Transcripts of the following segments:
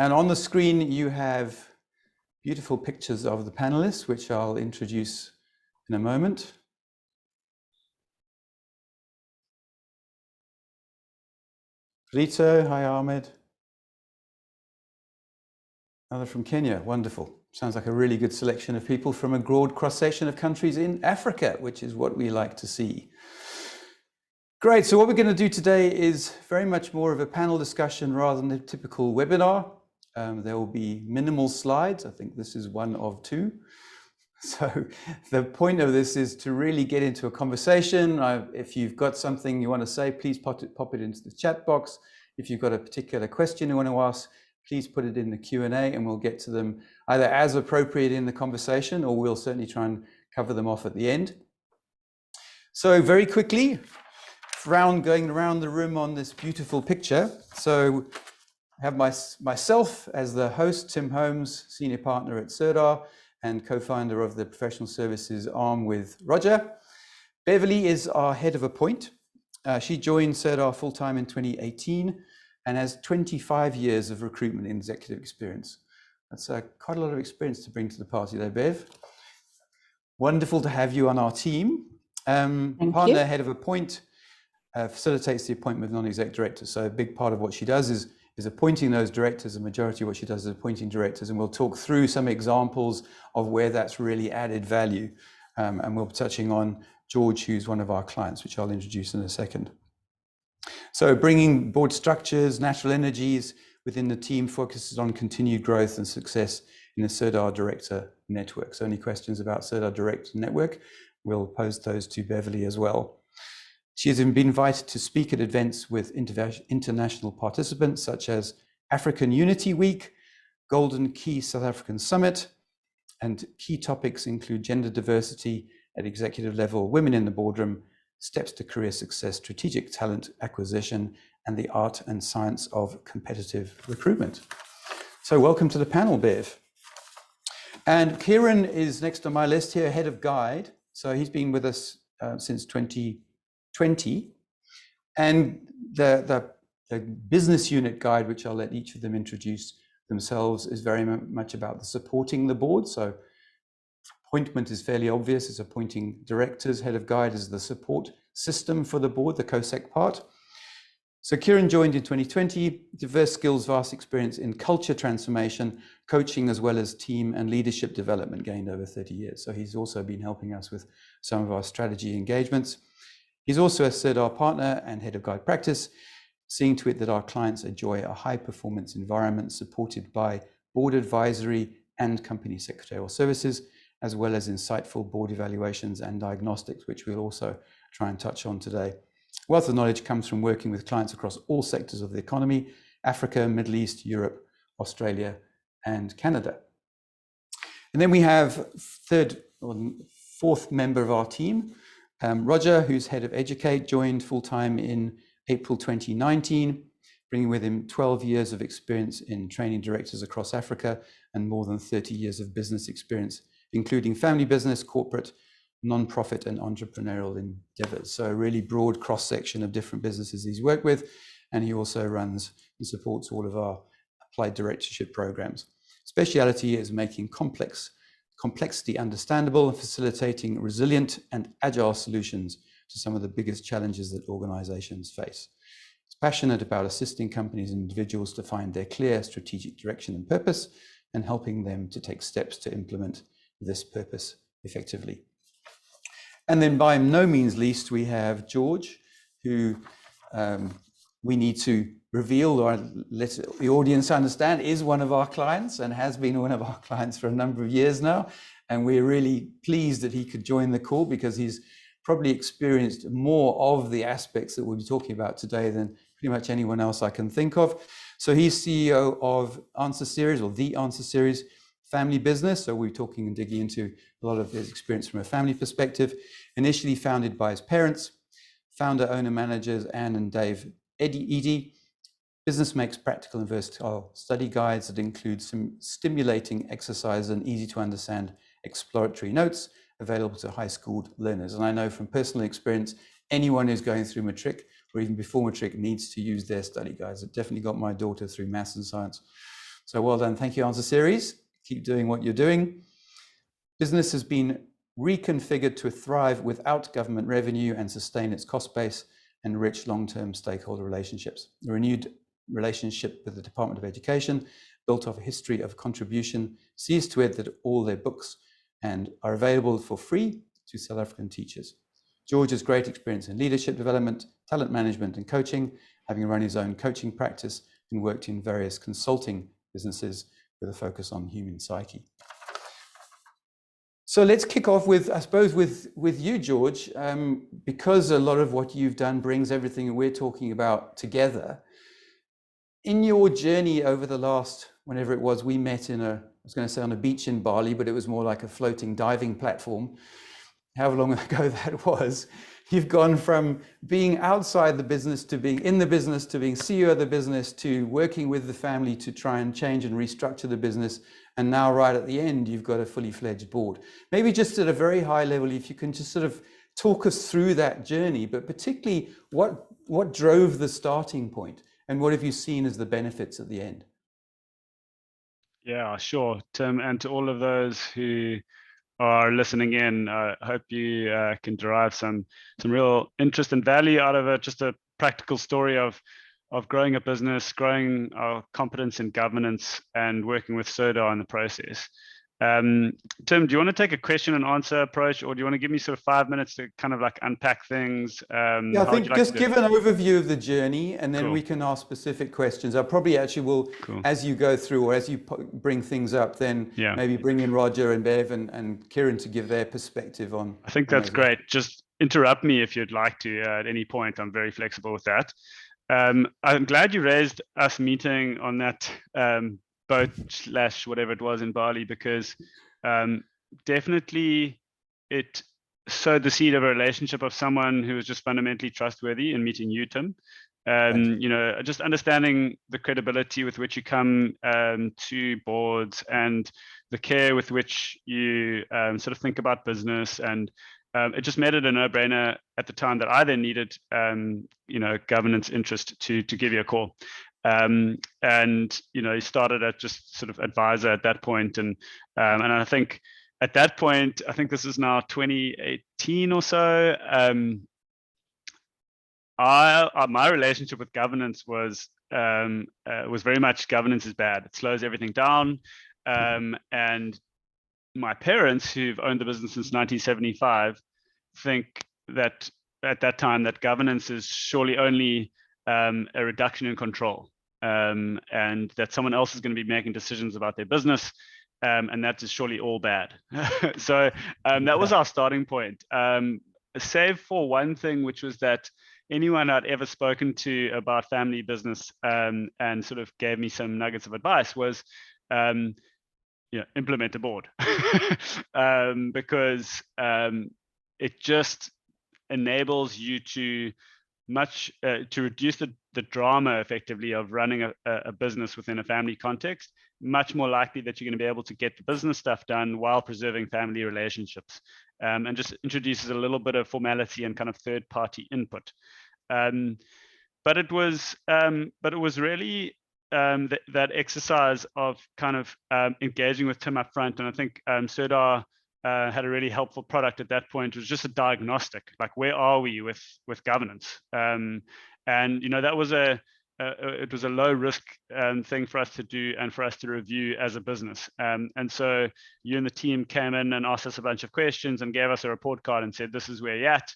And on the screen, you have beautiful pictures of the panelists, which I'll introduce in a moment. Rito, hi Ahmed. Another from Kenya, wonderful. Sounds like a really good selection of people from a broad cross-section of countries in Africa, which is what we like to see. Great, so what we're going to do today is very much more of a panel discussion rather than a typical webinar. There will be minimal slides. I think this is one of two. So the point of this is to really get into a conversation. If you've got something you want to say, please pop it into the chat box. If you've got a particular question you want to ask, please put it in the Q&A and we'll get to them either as appropriate in the conversation, or we'll certainly try and cover them off at the end. So very quickly, going around the room on this beautiful picture. So I have myself as the host, Tim Holmes, senior partner at Sirdar and co-founder of the professional services arm with Roger. Beverly is our head of Appoint. She joined Sirdar full-time in 2018 and has 25 years of recruitment and executive experience. That's quite a lot of experience to bring to the party there, Bev. Wonderful to have you on our team. Partner, head of Appoint, facilitates the appointment of non-exec directors. So a big part of what she does is appointing those directors. The majority of what she does is appointing directors, and we'll talk through some examples of where that's really added value. And we'll be touching on George, who's one of our clients, which I'll introduce in a second. So bringing board structures, natural energies within the team focuses on continued growth and success in the Sirdar Director Network. So any questions about Sirdar Director Network, we'll pose those to Beverly as well. She has been invited to speak at events with international participants such as African Unity Week, Golden Key South African Summit, and key topics include gender diversity at executive level, women in the boardroom, steps to career success, strategic talent acquisition, and the art and science of competitive recruitment. So welcome to the panel, Bev. And Kieran is next on my list here, head of Guide. So he's been with us since 2020. And the business unit Guide, which I'll let each of them introduce themselves, is very much about the supporting the board. So appointment is fairly obvious. It's appointing directors. Head of Guide is the support system for the board, the COSEC part. So Kieran joined in 2020, diverse skills, vast experience in culture transformation, coaching, as well as team and leadership development gained over 30 years. So he's also been helping us with some of our strategy engagements. He's also a Sirdar partner and head of Guide practice, seeing to it that our clients enjoy a high performance environment supported by board advisory and company secretarial services, as well as insightful board evaluations and diagnostics, which we'll also try and touch on today. Wealth of knowledge comes from working with clients across all sectors of the economy: Africa, Middle East, Europe, Australia, and Canada. And then we have fourth member of our team, Roger, who's head of Educate, joined full-time in April 2019, bringing with him 12 years of experience in training directors across Africa and more than 30 years of business experience, including family business, corporate, non-profit, and entrepreneurial endeavors. So a really broad cross-section of different businesses he's worked with, and he also runs and supports all of our applied directorship programs. Speciality is making complexity understandable and facilitating resilient and agile solutions to some of the biggest challenges that organizations face. He's passionate about assisting companies and individuals to find their clear strategic direction and purpose, and helping them to take steps to implement this purpose effectively. And then by no means least, we have George, who we need to reveal or let the audience understand is one of our clients and has been one of our clients for a number of years now. And we're really pleased that he could join the call, because he's probably experienced more of the aspects that we'll be talking about today than pretty much anyone else I can think of. So he's CEO of Answer Series, or The Answer Series family business. So we're talking and digging into a lot of his experience from a family perspective. Initially founded by his parents, founder, owner, managers, Anne and Dave Edie. Business makes practical and versatile study guides that include some stimulating exercises and easy to understand exploratory notes available to high school learners. And I know from personal experience, anyone who's going through matric or even before matric needs to use their study guides. It definitely got my daughter through maths and science. So well done. Thank you, Answer Series. Keep doing what you're doing. Business has been reconfigured to thrive without government revenue and sustain its cost base and rich long-term stakeholder relationships. A renewed relationship with the Department of Education, built off a history of contribution, sees to it that all their books and are available for free to South African teachers. George has great experience in leadership development, talent management and coaching, having run his own coaching practice and worked in various consulting businesses with a focus on human psyche. So let's kick off with, I suppose, with you, George, because a lot of what you've done brings everything we're talking about together. In your journey over the last, whenever it was, we met in I was going to say on a beach in Bali, but it was more like a floating diving platform. However long ago that was, you've gone from being outside the business to being in the business, to being CEO of the business, to working with the family to try and change and restructure the business. And now right at the end, you've got a fully fledged board. Maybe just at a very high level, if you can just sort of talk us through that journey, but particularly what drove the starting point and what have you seen as the benefits at the end? Yeah, sure, Tim. And to all of those who are listening in, I hope you can derive some real interest and value out of it. Just a practical story of growing a business, growing our competence in governance, and working with SODA in the process. Tim, do you want to take a question and answer approach, or do you want to give me sort of 5 minutes to kind of like unpack things? Yeah, I think just give an overview of the journey and then we can ask specific questions. I probably actually will, as you go through or as you bring things up, then maybe bring in Roger and Bev and Kieran to give their perspective on. I think that's great. Just interrupt me if you'd like to at any point. I'm very flexible with that. I'm glad you raised us meeting on that boat / whatever it was in Bali, because definitely it sowed the seed of a relationship of someone who was just fundamentally trustworthy in meeting you, Tim. You know, just understanding the credibility with which you come to boards and the care with which you sort of think about business, and it just made it a no-brainer at the time that I then needed, you know, governance interest to give you a call. And you know, he started at just sort of advisor at that point, and I think at that point, I think this is now 2018 or so. My relationship with governance was very much governance is bad. It slows everything down, and my parents, who've owned the business since 1975, think that at that time that governance is surely only a reduction in control, and that someone else is going to be making decisions about their business, and that is surely all bad. So that was our starting point, save for one thing, which was that anyone I'd ever spoken to about family business and sort of gave me some nuggets of advice was, implement a board. Because it just enables you to reduce the drama effectively of running a business within a family context. Much more likely that you're going to be able to get the business stuff done while preserving family relationships, and just introduces a little bit of formality and kind of third-party input. But it was really that exercise of kind of engaging with Tim up front, and I think SODA had a really helpful product at that point. It was just a diagnostic, like where are we with governance, and you know, that was it was a low risk thing for us to do and for us to review as a business, and so you and the team came in and asked us a bunch of questions and gave us a report card and said, this is where you're at,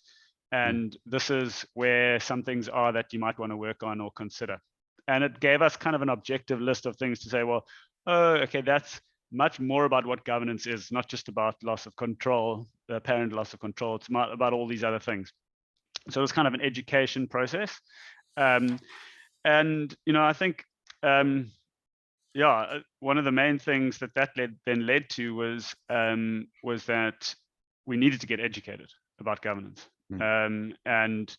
and this is where some things are that you might want to work on or consider. And it gave us kind of an objective list of things to say, well, oh, okay, that's much more about what governance is, not just about loss of control, the apparent loss of control. It's about all these other things. So it was kind of an education process. And, you know, I think, yeah, one of the main things that led to was that we needed to get educated about governance. And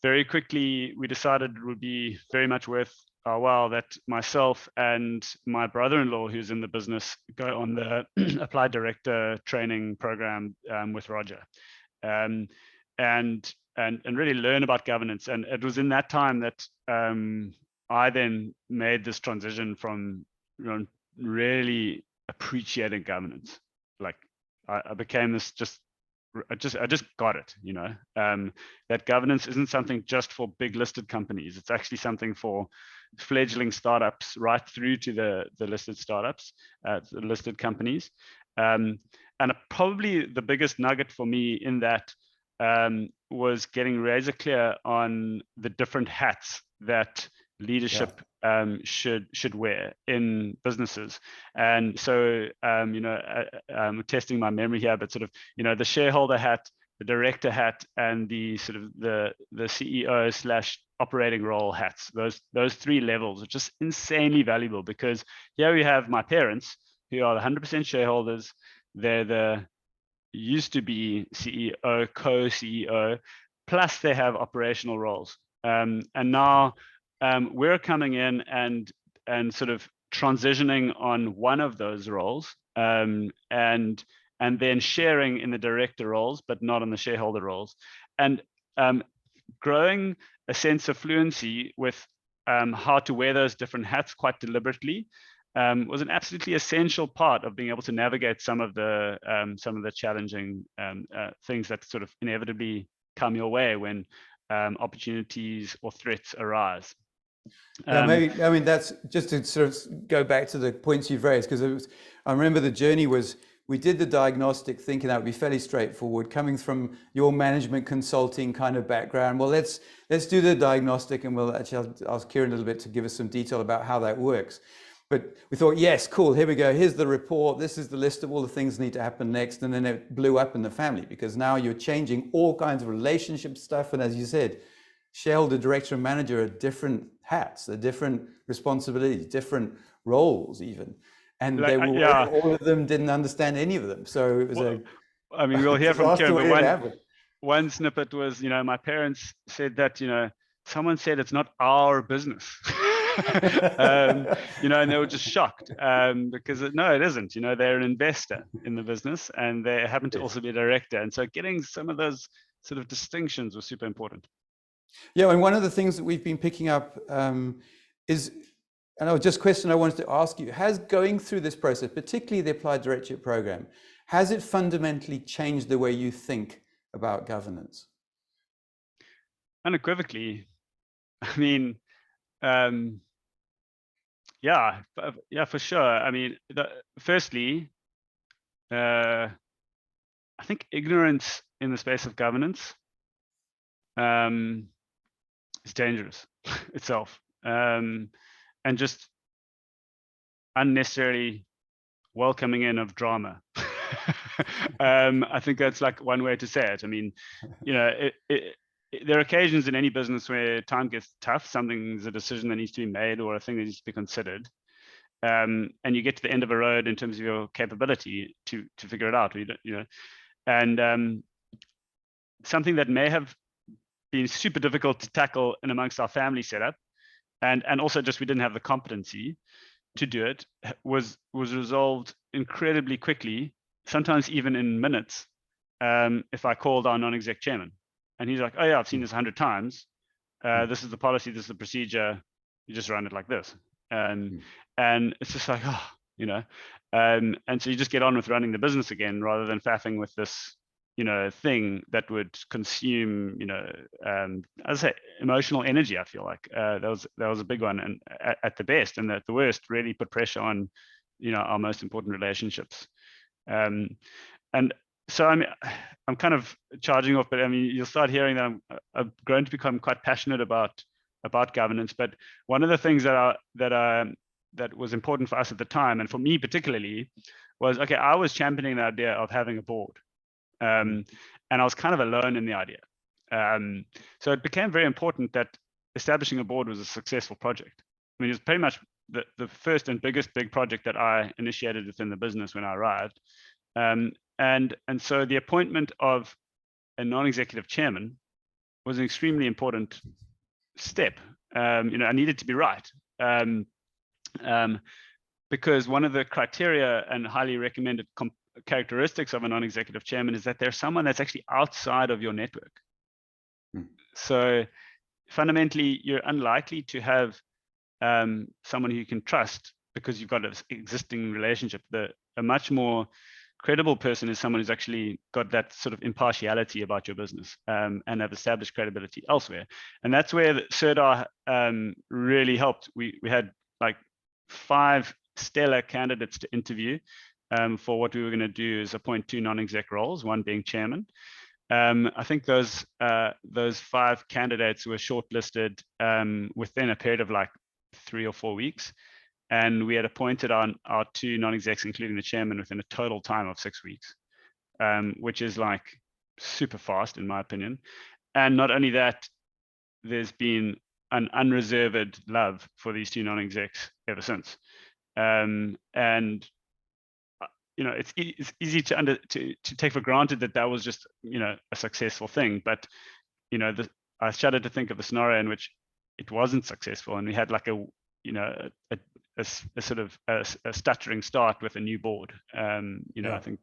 very quickly, we decided it would be very much worth our while that myself and my brother-in-law, who's in the business, go on the applied director training program with Roger, and really learn about governance. And it was in that time that I then made this transition from really appreciating governance. Like I became this I just got it, that governance isn't something just for big listed companies. It's actually something for fledgling startups right through to the listed startups, the listed companies. And probably the biggest nugget for me in that was getting razor clear on the different hats that leadership should wear in businesses. And so I'm testing my memory here, but sort of the shareholder hat, the director hat, and the sort of the CEO / operating role hats. Those three levels are just insanely valuable, because here we have my parents who are 100% shareholders. They're the used to be CEO, co-CEO, plus they have operational roles. And now we're coming in and sort of transitioning on one of those roles, and then sharing in the director roles, but not on the shareholder roles, and growing a sense of fluency with how to wear those different hats quite deliberately was an absolutely essential part of being able to navigate some of the challenging things that sort of inevitably come your way when opportunities or threats arise. Yeah, maybe, I mean, that's just to sort of go back to the points you've raised, because I remember the journey was, we did the diagnostic thinking that would be fairly straightforward, coming from your management consulting kind of background. Well, let's do the diagnostic, and we'll actually, I'll ask Kieran a little bit to give us some detail about how that works. But we thought, yes, cool, here we go. Here's the report. This is the list of all the things that need to happen next. And then it blew up in the family, because now you're changing all kinds of relationship stuff. And as you said, shareholder, director, and manager are different hats, they're different responsibilities, different roles even. And like, they were, all of them didn't understand any of them. So it was I mean, we'll hear from Kieran, but one snippet was, my parents said that, someone said it's not our business. And they were just shocked because no, it isn't. They're an investor in the business, and they happen to also be a director. And so getting some of those sort of distinctions was super important. Yeah, and one of the things that we've been picking up is, and I was just a question I wanted to ask you, has going through this process, particularly the Applied Directorate Program, has it fundamentally changed the way you think about governance? Unequivocally. I mean, yeah, for sure. I mean, firstly, I think ignorance in the space of governance is dangerous itself, and just unnecessarily welcoming in of drama. I think that's like one way to say it. I mean, there are occasions in any business where time gets tough, something's a decision that needs to be made or a thing that needs to be considered. And you get to the end of a road in terms of your capability to figure it out, and something that may have been super difficult to tackle in amongst our family setup, and also just we didn't have the competency to do it, was resolved incredibly quickly, sometimes even in minutes, if I called our non-exec chairman. And he's like, oh yeah, I've seen this 100 times. This is the policy, this is the procedure. You just run it like this. And it's just like, and so you just get on with running the business again, rather than faffing with this, thing that would consume, as I say, emotional energy. I feel like that was a big one, and at the best, and at the worst, really put pressure on, our most important relationships. And so I'm kind of charging off, but I mean, you'll start hearing that I'm grown to become quite passionate about governance. But one of the things that was important for us at the time, and for me particularly, was, okay, I was championing the idea of having a board, and I was kind of alone in the idea. So it became very important that establishing a board was a successful project. I mean, it was pretty much the first and biggest big project that I initiated within the business when I arrived. And so the appointment of a non-executive chairman was an extremely important step. I needed to be right, because one of the criteria and highly recommended characteristics of a non-executive chairman is that there's someone that's actually outside of your network. So fundamentally, you're unlikely to have someone who you can trust, because you've got an existing relationship. A much more credible person is someone who's actually got that sort of impartiality about your business, and have established credibility elsewhere. And that's where the Sirdar really helped. We had like 5 stellar candidates to interview. For what we were going to do is appoint 2 non-exec roles, one being chairman. I think those 5 candidates were shortlisted within a period of like 3 or 4 weeks. And we had appointed our 2 non-execs, including the chairman, within a total time of 6 weeks, which is like super fast, in my opinion. And not only that, there's been an unreserved love for these 2 non-execs ever since. And it's easy to take for granted that was just a successful thing, but I started to think of a scenario in which it wasn't successful, and we had like a sort of a stuttering start with a new board. I think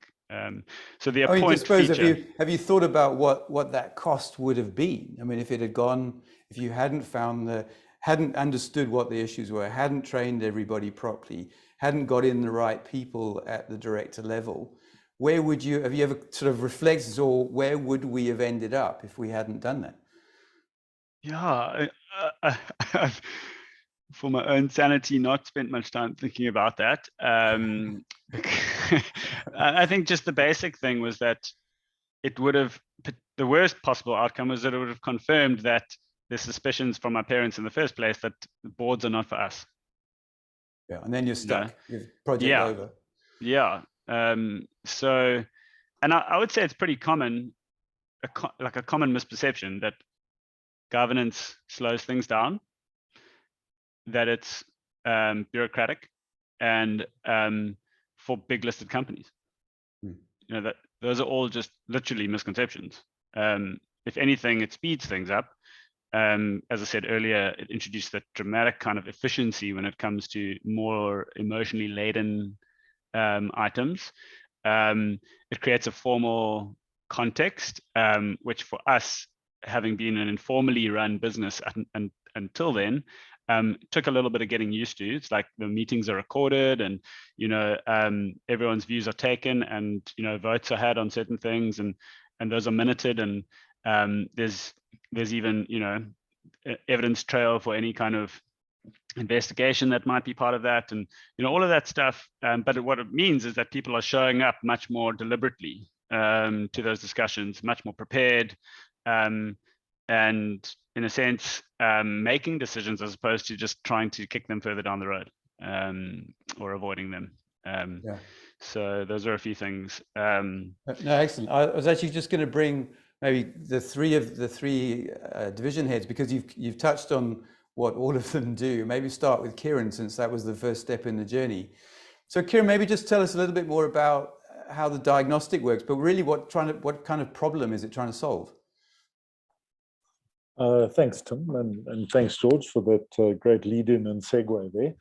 so. The appoint I suppose feature, have you thought about what that cost would have been? I mean, if you hadn't understood what the issues were, hadn't trained everybody properly, hadn't got in the right people at the director level, have you ever sort of reflected, or where would we have ended up if we hadn't done that? Yeah, I've, for my own sanity, not spent much time thinking about that. I think just the basic thing was that it would have, the worst possible outcome was that it would have confirmed that the suspicions from my parents in the first place that the boards are not for us. Yeah, and then you're stuck. Your project over. Yeah. So, and I would say it's pretty common, like a common misperception that governance slows things down, that it's bureaucratic, and for big listed companies. That those are all just literally misconceptions. If anything, it speeds things up. As I said earlier, it introduced that dramatic kind of efficiency when it comes to more emotionally laden items. It creates a formal context, which for us, having been an informally run business until then, took a little bit of getting used to. It's like the meetings are recorded, and everyone's views are taken, and votes are had on certain things, and those are minuted, and there's even evidence trail for any kind of investigation that might be part of that, and all of that stuff. But what it means is that people are showing up much more deliberately to those discussions, much more prepared, and in a sense making decisions as opposed to just trying to kick them further down the road, or avoiding them. So those are a few things. No, excellent. I was actually just going to bring maybe the three division heads, because you've touched on what all of them do. Maybe start with Kieran, since that was the first step in the journey. So Kieran, maybe just tell us a little bit more about how the diagnostic works, but really what kind of problem is it trying to solve? Thanks, Tim, and thanks, George, for that great lead-in and segue there.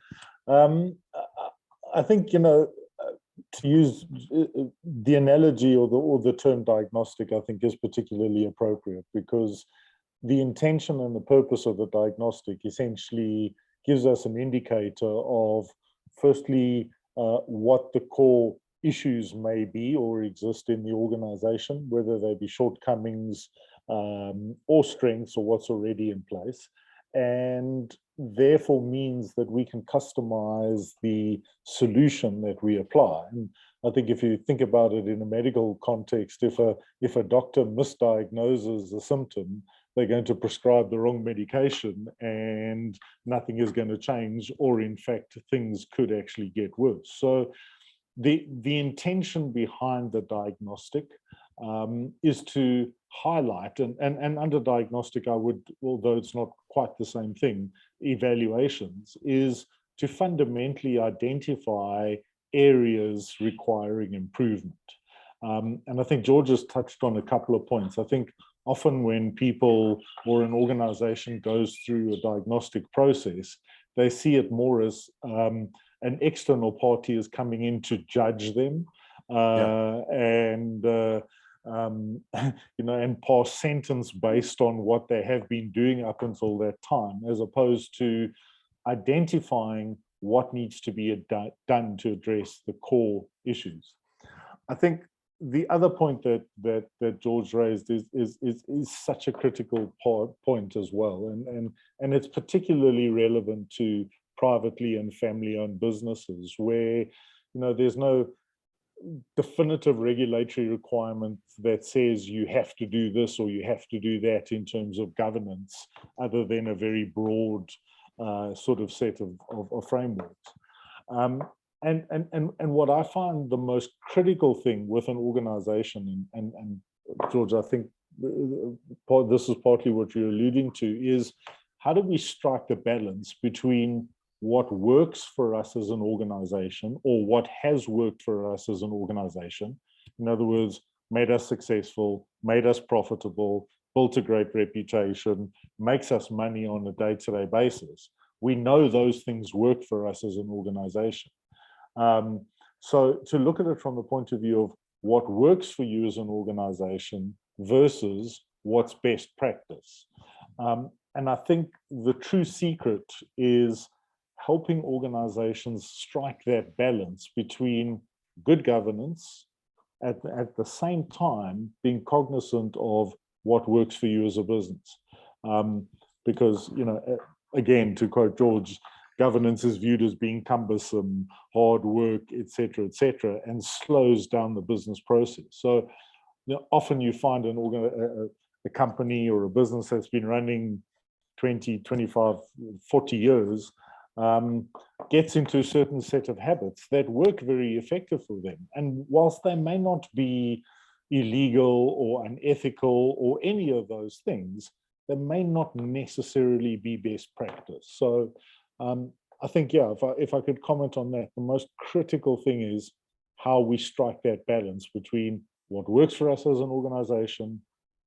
I think, to use the analogy or the term diagnostic, I think is particularly appropriate, because the intention and the purpose of the diagnostic essentially gives us an indicator of, firstly, what the core issues may be or exist in the organization, whether they be shortcomings or strengths, or what's already in place, and therefore means that we can customize the solution that we apply. And I think if you think about it in a medical context, if a doctor misdiagnoses a symptom, they're going to prescribe the wrong medication and nothing is going to change, or in fact, things could actually get worse. So the intention behind the diagnostic is to highlight, and under diagnostic, I would, although it's not quite the same thing, evaluations, is to fundamentally identify areas requiring improvement. And I think George has touched on a couple of points. I think often when people or an organization goes through a diagnostic process, they see it more as an external party is coming in to judge them, and pass sentence based on what they have been doing up until that time, as opposed to identifying what needs to be done to address the core issues. I think the other point that George raised is such a critical point as well, and it's particularly relevant to privately and family-owned businesses where there's no definitive regulatory requirement that says you have to do this or you have to do that in terms of governance, other than a very broad sort of set of frameworks. And what I find the most critical thing with an organization, and George, I think this is partly what you're alluding to, is how do we strike the balance between what works for us as an organization, or what has worked for us as an organization, in other words, made us successful, made us profitable, built a great reputation, makes us money on a day-to-day basis. We know those things work for us as an organization. So to look at it from the point of view of what works for you as an organization versus what's best practice. And I think the true secret is helping organizations strike that balance between good governance at the same time being cognizant of what works for you as a business. Because, again, to quote George, governance is viewed as being cumbersome, hard work, et cetera, and slows down the business process. So often you find a company or a business that's been running 20, 25, 40 years, gets into a certain set of habits that work very effective for them. And whilst they may not be illegal or unethical or any of those things, they may not necessarily be best practice. So I think, yeah, if I could comment on that, the most critical thing is how we strike that balance between what works for us as an organization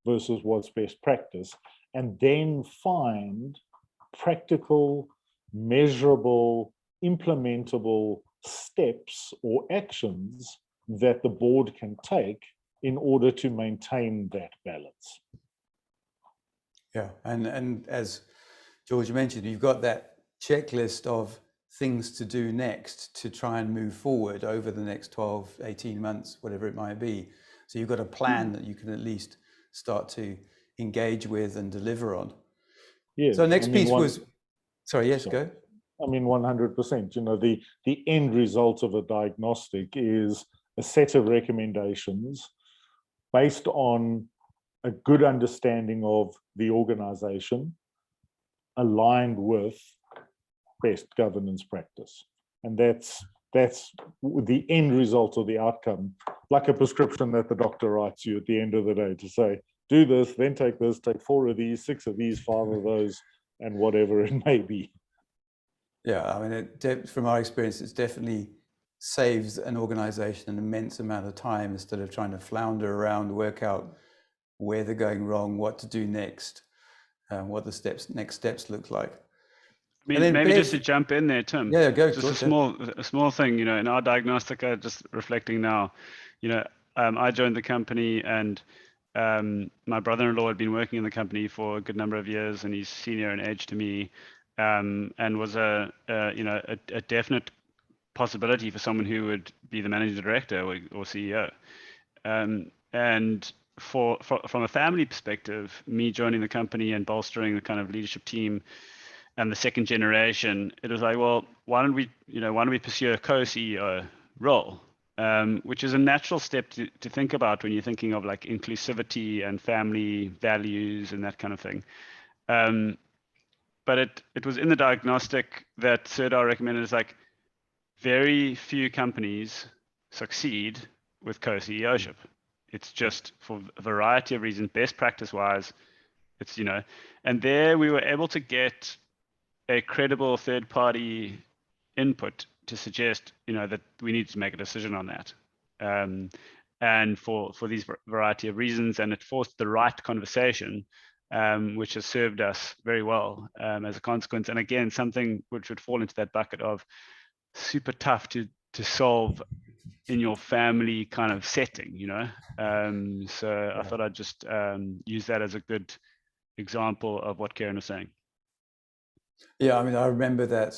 versus what's best practice, and then find practical, measurable, implementable steps or actions that the board can take in order to maintain that balance. Yeah, and as George mentioned, you've got that checklist of things to do next to try and move forward over the next 12, 18 months, whatever it might be. So you've got a plan that you can at least start to engage with and deliver on. Yeah. So next piece was, sorry, yes, go. I mean, 100%. The end result of a diagnostic is a set of recommendations based on a good understanding of the organization, aligned with best governance practice. And that's the end result of the outcome, like a prescription that the doctor writes you at the end of the day to say, do this, then take this, take 4 of these, 6 of these, 5 of those, and whatever it may be. Yeah, I mean, from our experience, it definitely saves an organization an immense amount of time instead of trying to flounder around, work out where they're going wrong, what to do next, what the next steps look like. I mean, maybe just to jump in there, Tim. Yeah, go. Just a small thing, in our diagnostic, just reflecting now, I joined the company, and my brother-in-law had been working in the company for a good number of years, and he's senior in age to me, and was a definite possibility for someone who would be the managing director or CEO. And from a family perspective, me joining the company and bolstering the kind of leadership team and the second generation, it was like, well, why don't we pursue a co-CEO role, which is a natural step to think about when you're thinking of like inclusivity and family values and that kind of thing. But it was in the diagnostic that Serdar recommended, is like, very few companies succeed with co-CEOship. It's just for a variety of reasons, best practice wise, it's, and there we were able to get a credible third party input to suggest, that we need to make a decision on that. And for these variety of reasons, and it forced the right conversation, which has served us very well as a consequence. And again, something which would fall into that bucket of super tough to solve in your family kind of setting, So I thought I'd just use that as a good example of what Karen was saying. Yeah, I mean, I remember that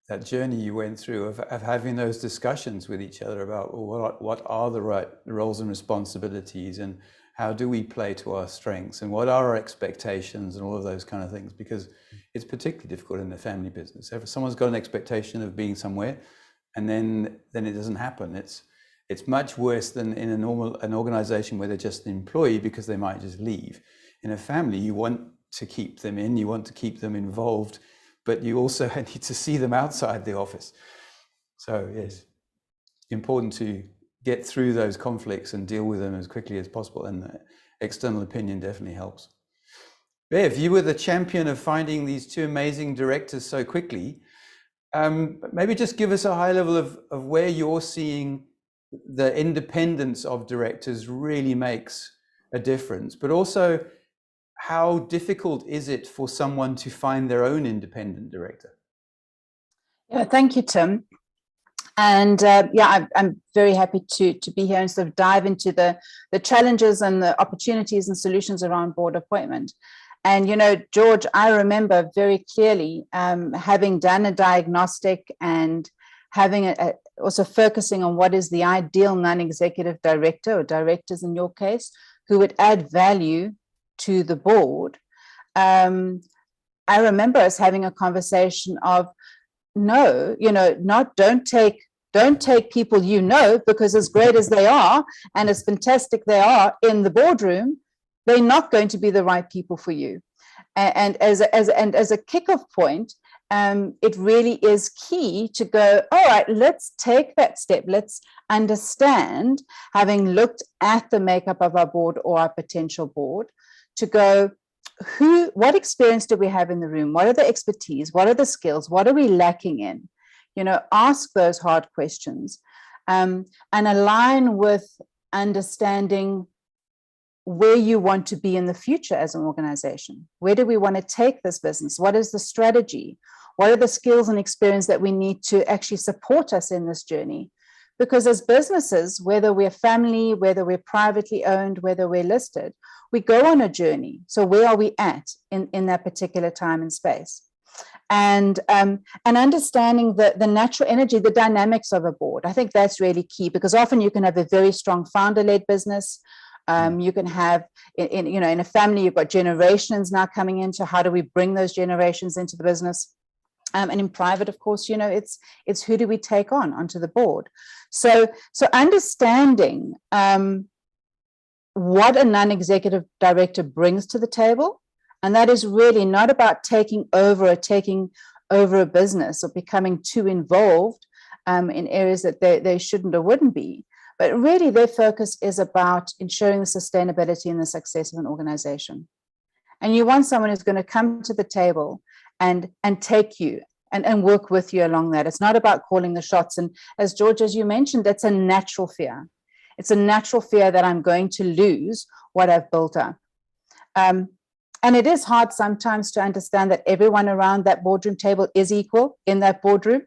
that journey you went through of having those discussions with each other about, well, what are the right roles and responsibilities, and how do we play to our strengths, and what are our expectations, and all of those kind of things, because it's particularly difficult in the family business. If someone's got an expectation of being somewhere and then it doesn't happen, it's much worse than in an organization where they're just an employee because they might just leave. In a family, you want to keep them in, you want to keep them involved, but you also need to see them outside the office. So yes, important to get through those conflicts and deal with them as quickly as possible, and the external opinion definitely helps. Bev, you were the champion of finding these two amazing directors so quickly. Maybe just give us a high level of where you're seeing the independence of directors really makes a difference, but also how difficult is it for someone to find their own independent director? Yeah, thank you, Tim. And yeah, I'm very happy to be here and sort of dive into the challenges and the opportunities and solutions around board appointment. And, you know, George, I remember very clearly having done a diagnostic and having also focusing on what is the ideal non-executive director, or directors in your case, who would add value to the board. I remember us having a conversation of, no, you know, don't take people, you know, because as great as they are and as fantastic they are in the boardroom, they're not going to be the right people for you. And as a kickoff point, it really is key to go, all right, let's take that step. Let's understand, having looked at the makeup of our board or our potential board, to go, what experience do we have in the room? What are the expertise? What are the skills? What are we lacking in? You know, ask those hard questions, and align with understanding where you want to be in the future as an organization. Where do we want to take this business? What is the strategy? What are the skills and experience that we need to actually support us in this journey? Because as businesses, whether we're family, whether we're privately owned, whether we're listed, we go on a journey. So where are we at in that particular time and space? And understanding the natural energy, the dynamics of a board. I think that's really key, because often you can have a very strong founder-led business. You can have, in a family, you've got generations now coming into, how do we bring those generations into the business? And in private, of course, you know, it's who do we take onto the board? So understanding what a non-executive director brings to the table, and that is really not about taking over a business or becoming too involved in areas that they shouldn't or wouldn't be, but really their focus is about ensuring the sustainability and the success of an organization. And you want someone who's going to come to the table and take you and work with you along that. It's not about calling the shots. And as George, as you mentioned, that's a natural fear. It's a natural fear that I'm going to lose what I've built up. And it is hard sometimes to understand that everyone around that boardroom table is equal in that boardroom.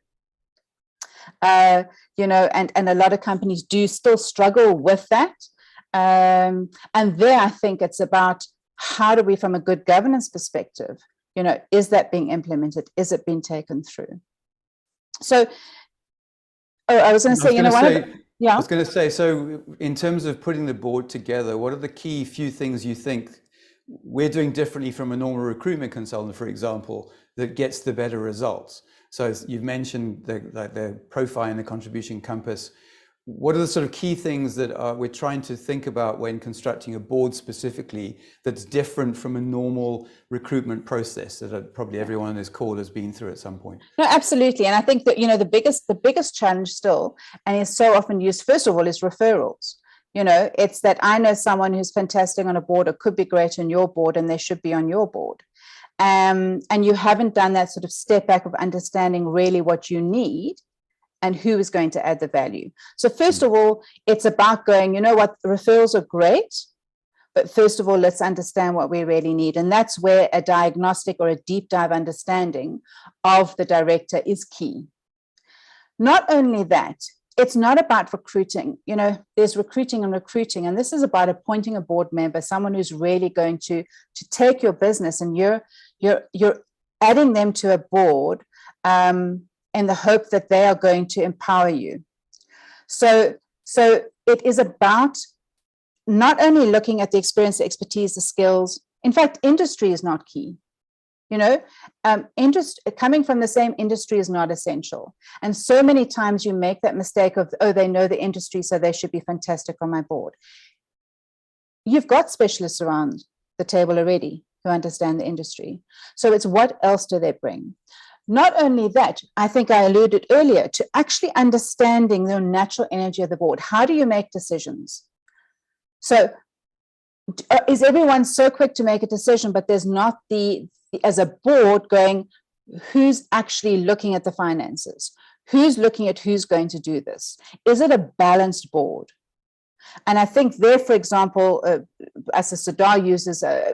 And a lot of companies do still struggle with that. And there, I think it's about, how do we, from a good governance perspective, you know, is that being implemented? Is it being taken through? So, I was going to say, I was going to say, so in terms of putting the board together, what are the key few things you think we're doing differently from a normal recruitment consultant, for example, that gets the better results? So you've mentioned the profile and the contribution compass. What are the sort of key things that we're trying to think about when constructing a board specifically that's different from a normal recruitment process that probably everyone on this call has been through at some point? No, absolutely. And I think that, you know, the biggest challenge still, and is so often used, first of all, is referrals. You know, it's that I know someone who's fantastic on a board or could be great on your board, and they should be on your board. And you haven't done that sort of step back of understanding really what you need and who is going to add the value. So first of all, it's about going, you know what, referrals are great, but first of all, let's understand what we really need. And that's where a diagnostic or a deep dive understanding of the director is key. Not only that, it's not about recruiting. You know, there's recruiting, and this is about appointing a board member, someone who's really going to take your business, and you're adding them to a board in the hope that they are going to empower you. So it is about not only looking at the experience, the expertise, the skills. In fact, industry is not key. Coming from the same industry is not essential. And so many times you make that mistake of, oh, they know the industry, so they should be fantastic on my board. You've got specialists around the table already who understand the industry. So it's what else do they bring? Not only that, I think I alluded earlier to actually understanding the natural energy of the board. How do you make decisions? So is everyone so quick to make a decision, but there's not as a board going, who's actually looking at the finances? Who's looking at who's going to do this? Is it a balanced board? And I think there, for example, as a Sadar uses an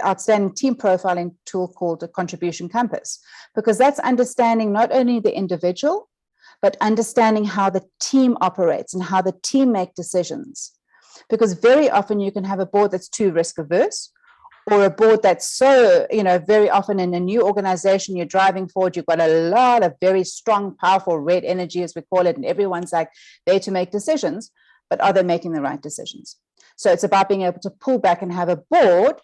outstanding team profiling tool called a contribution compass, because that's understanding not only the individual, but understanding how the team operates and how the team make decisions. Because very often you can have a board that's too risk averse, or a board that's so, very often in a new organization you're driving forward, you've got a lot of very strong, powerful red energy, as we call it, and everyone's like there to make decisions. But are they making the right decisions? So it's about being able to pull back and have a board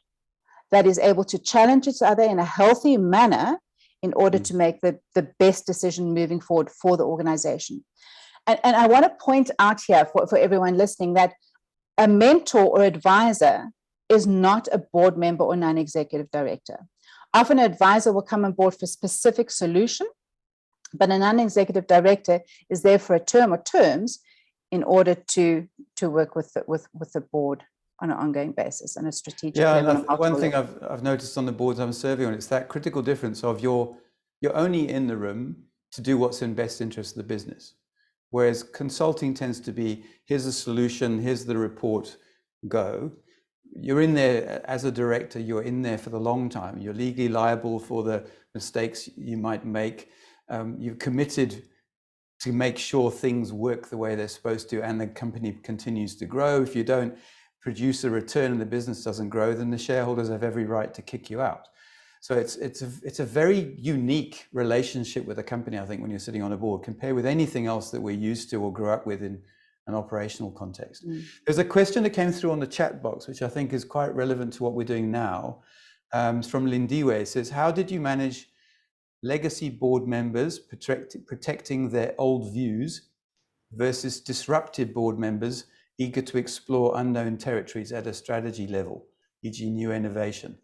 that is able to challenge each other in a healthy manner in order to make the best decision moving forward for the organization. And I want to point out here for everyone listening that a mentor or advisor is not a board member or non-executive director. Often an advisor will come on board for a specific solution, but a non-executive director is there for a term or terms in order to work with the board on an ongoing basis and a strategic level. And one thing I've noticed on the boards I'm serving on, it's that critical difference of you're only in the room to do what's in best interest of the business. Whereas consulting tends to be, here's a solution, here's the report, go. You're in there as a director, you're in there for the long time. You're legally liable for the mistakes you might make. You've committed to make sure things work the way they're supposed to and the company continues to grow. If you don't produce a return and the business doesn't grow, then the shareholders have every right to kick you out. So it's a very unique relationship with a company, I think, when you're sitting on a board, compared with anything else that we're used to or grew up with in an operational context. There's a question that came through on the chat box, which I think is quite relevant to what we're doing now. It's from Lindiwe. It says, how did you manage legacy board members protecting their old views versus disruptive board members eager to explore unknown territories at a strategy level, e.g. new innovation?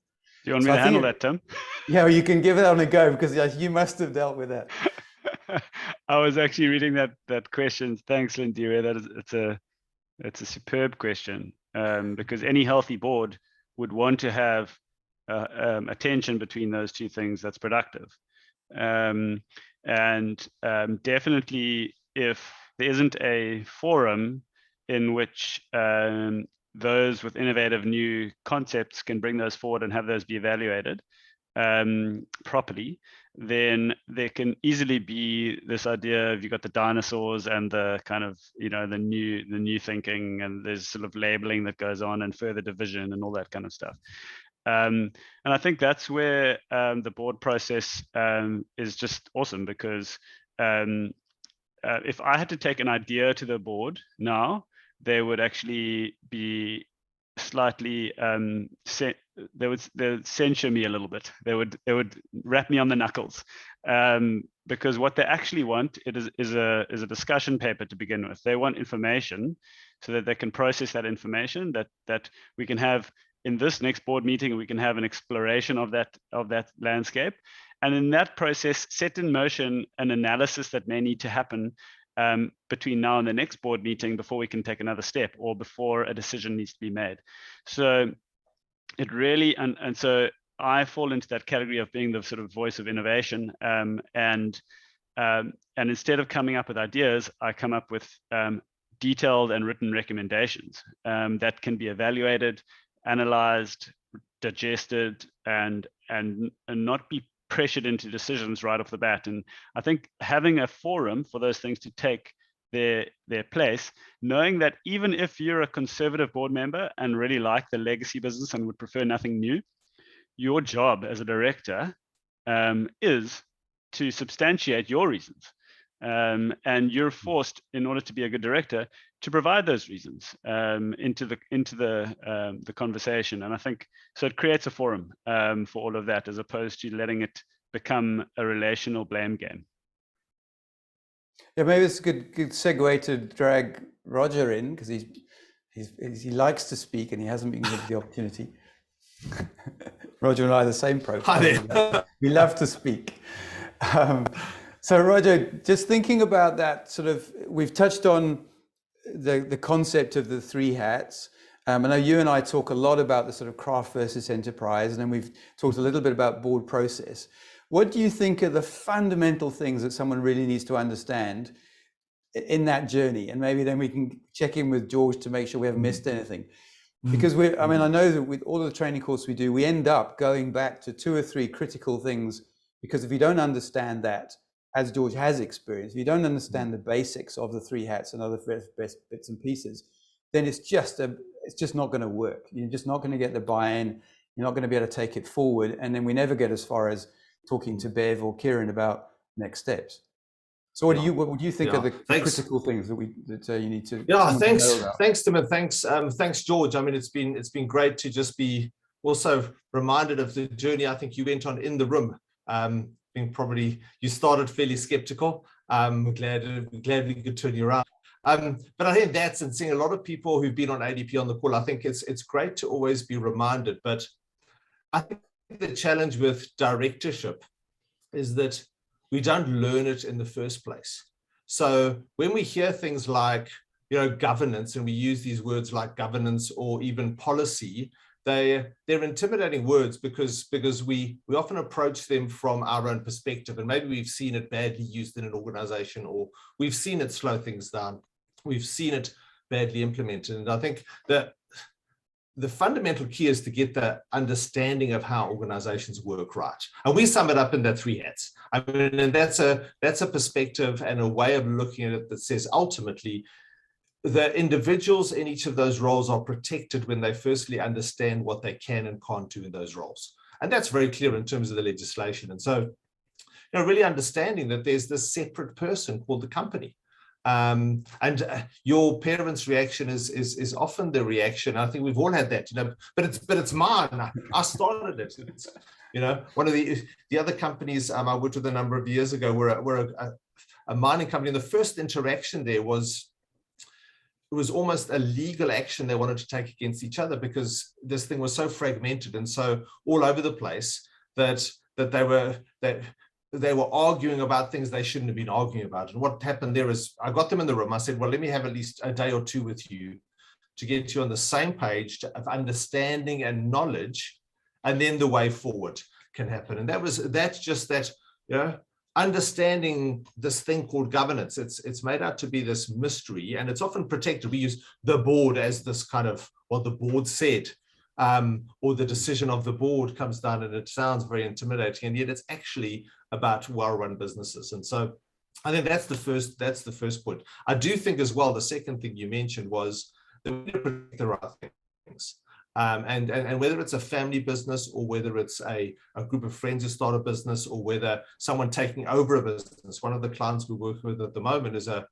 Do you want me to handle that, Tim? Yeah, well, you can give it on a go because you must have dealt with that. I was actually reading that question. Thanks, Lindiwe. It's a superb question because any healthy board would want to have a tension between those two things that's productive. Definitely, if there isn't a forum in which those with innovative new concepts can bring those forward and have those be evaluated properly, then there can easily be this idea of you've got the dinosaurs and the kind of the new thinking, and there's sort of labeling that goes on and further division and all that kind of stuff. And I think that's where the board process is just awesome, because if I had to take an idea to the board now, they would actually be slightly they would censure me a little bit. They would rap me on the knuckles, because what they actually want is a discussion paper to begin with. They want information so that they can process that information that we can have in this next board meeting. We can have an exploration of that landscape, and in that process set in motion an analysis that may need to happen between now and the next board meeting before we can take another step or before a decision needs to be made. So it really, and so I fall into that category of being the sort of voice of innovation, and instead of coming up with ideas, I come up with detailed and written recommendations that can be evaluated, analyzed, digested, and not be pressured into decisions right off the bat. And I think having a forum for those things to take their place, knowing that even if you're a conservative board member and really like the legacy business and would prefer nothing new, your job as a director is to substantiate your reasons. And you're forced, in order to be a good director, to provide those reasons into the conversation. And I think so. It creates a forum for all of that, as opposed to letting it become a relational blame game. Yeah, maybe it's a good segue to drag Roger in, because he likes to speak and he hasn't been given the opportunity. Roger and I are the same profile. Hi there. We love to speak. So Roger, just thinking about that sort of, we've touched on the concept of the three hats. I know you and I talk a lot about the sort of craft versus enterprise, and then we've talked a little bit about board process. What do you think are the fundamental things that someone really needs to understand in that journey? And maybe then we can check in with George to make sure we haven't missed anything. Because I know that with all of the training courses we do, we end up going back to 2 or 3 critical things, because if you don't understand that, as George has experienced, if you don't understand the basics of the 3 hats and other best bits and pieces, then it's just not going to work. You're just not going to get the buy-in. You're not going to be able to take it forward. And then we never get as far as talking to Bev or Kieran about next steps. So what do you think are the critical things that you need to? Yeah, thanks Tim, and thanks George. I mean, it's been great to just be also reminded of the journey I think you went on in the room. You started fairly skeptical. We're glad we could turn you around. But I think that's, and seeing a lot of people who've been on ADP on the call, I think it's great to always be reminded. But I think the challenge with directorship is that we don't learn it in the first place. So when we hear things like, governance, and we use these words like governance or even policy, they're intimidating words because we often approach them from our own perspective, and maybe we've seen it badly used in an organization, or we've seen it slow things down, we've seen it badly implemented. And I think that the fundamental key is to get the understanding of how organizations work right. And we sum it up in the 3 hats. I mean, and that's a perspective and a way of looking at it that says ultimately the individuals in each of those roles are protected when they firstly understand what they can and can't do in those roles. And that's very clear in terms of the legislation. And so, really understanding that there's this separate person called the company. And your parents' reaction is often the reaction. I think we've all had that, but it's mine. I started it. It's, one of the other companies I worked with a number of years ago were a mining company. And the first interaction there was, it was almost a legal action they wanted to take against each other, because this thing was so fragmented and so all over the place that they were arguing about things they shouldn't have been arguing about. And what happened there is I got them in the room. I said, well, let me have at least a day or 2 with you to get you on the same page of understanding and knowledge, and then the way forward can happen. And that's just that, understanding this thing called governance. It's made out to be this mystery, and it's often protected. We use the board as this kind of what the board said, or the decision of the board comes down, and it sounds very intimidating, and yet it's actually about well-run businesses. And so I think that's the first point. I do think as well, the second thing you mentioned was that we need to protect the right things. And whether it's a family business, or whether it's a group of friends who start a business, or whether someone taking over a business. One of the clients we're working with at the moment is a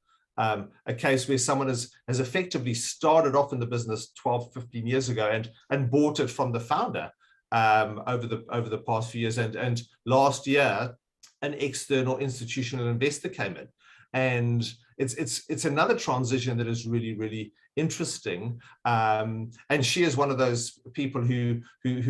case where someone has effectively started off in the business 12, 15 years ago and bought it from the founder over the past few years. And last year, an external institutional investor came in. And it's another transition that is really, really interesting. And she is one of those people who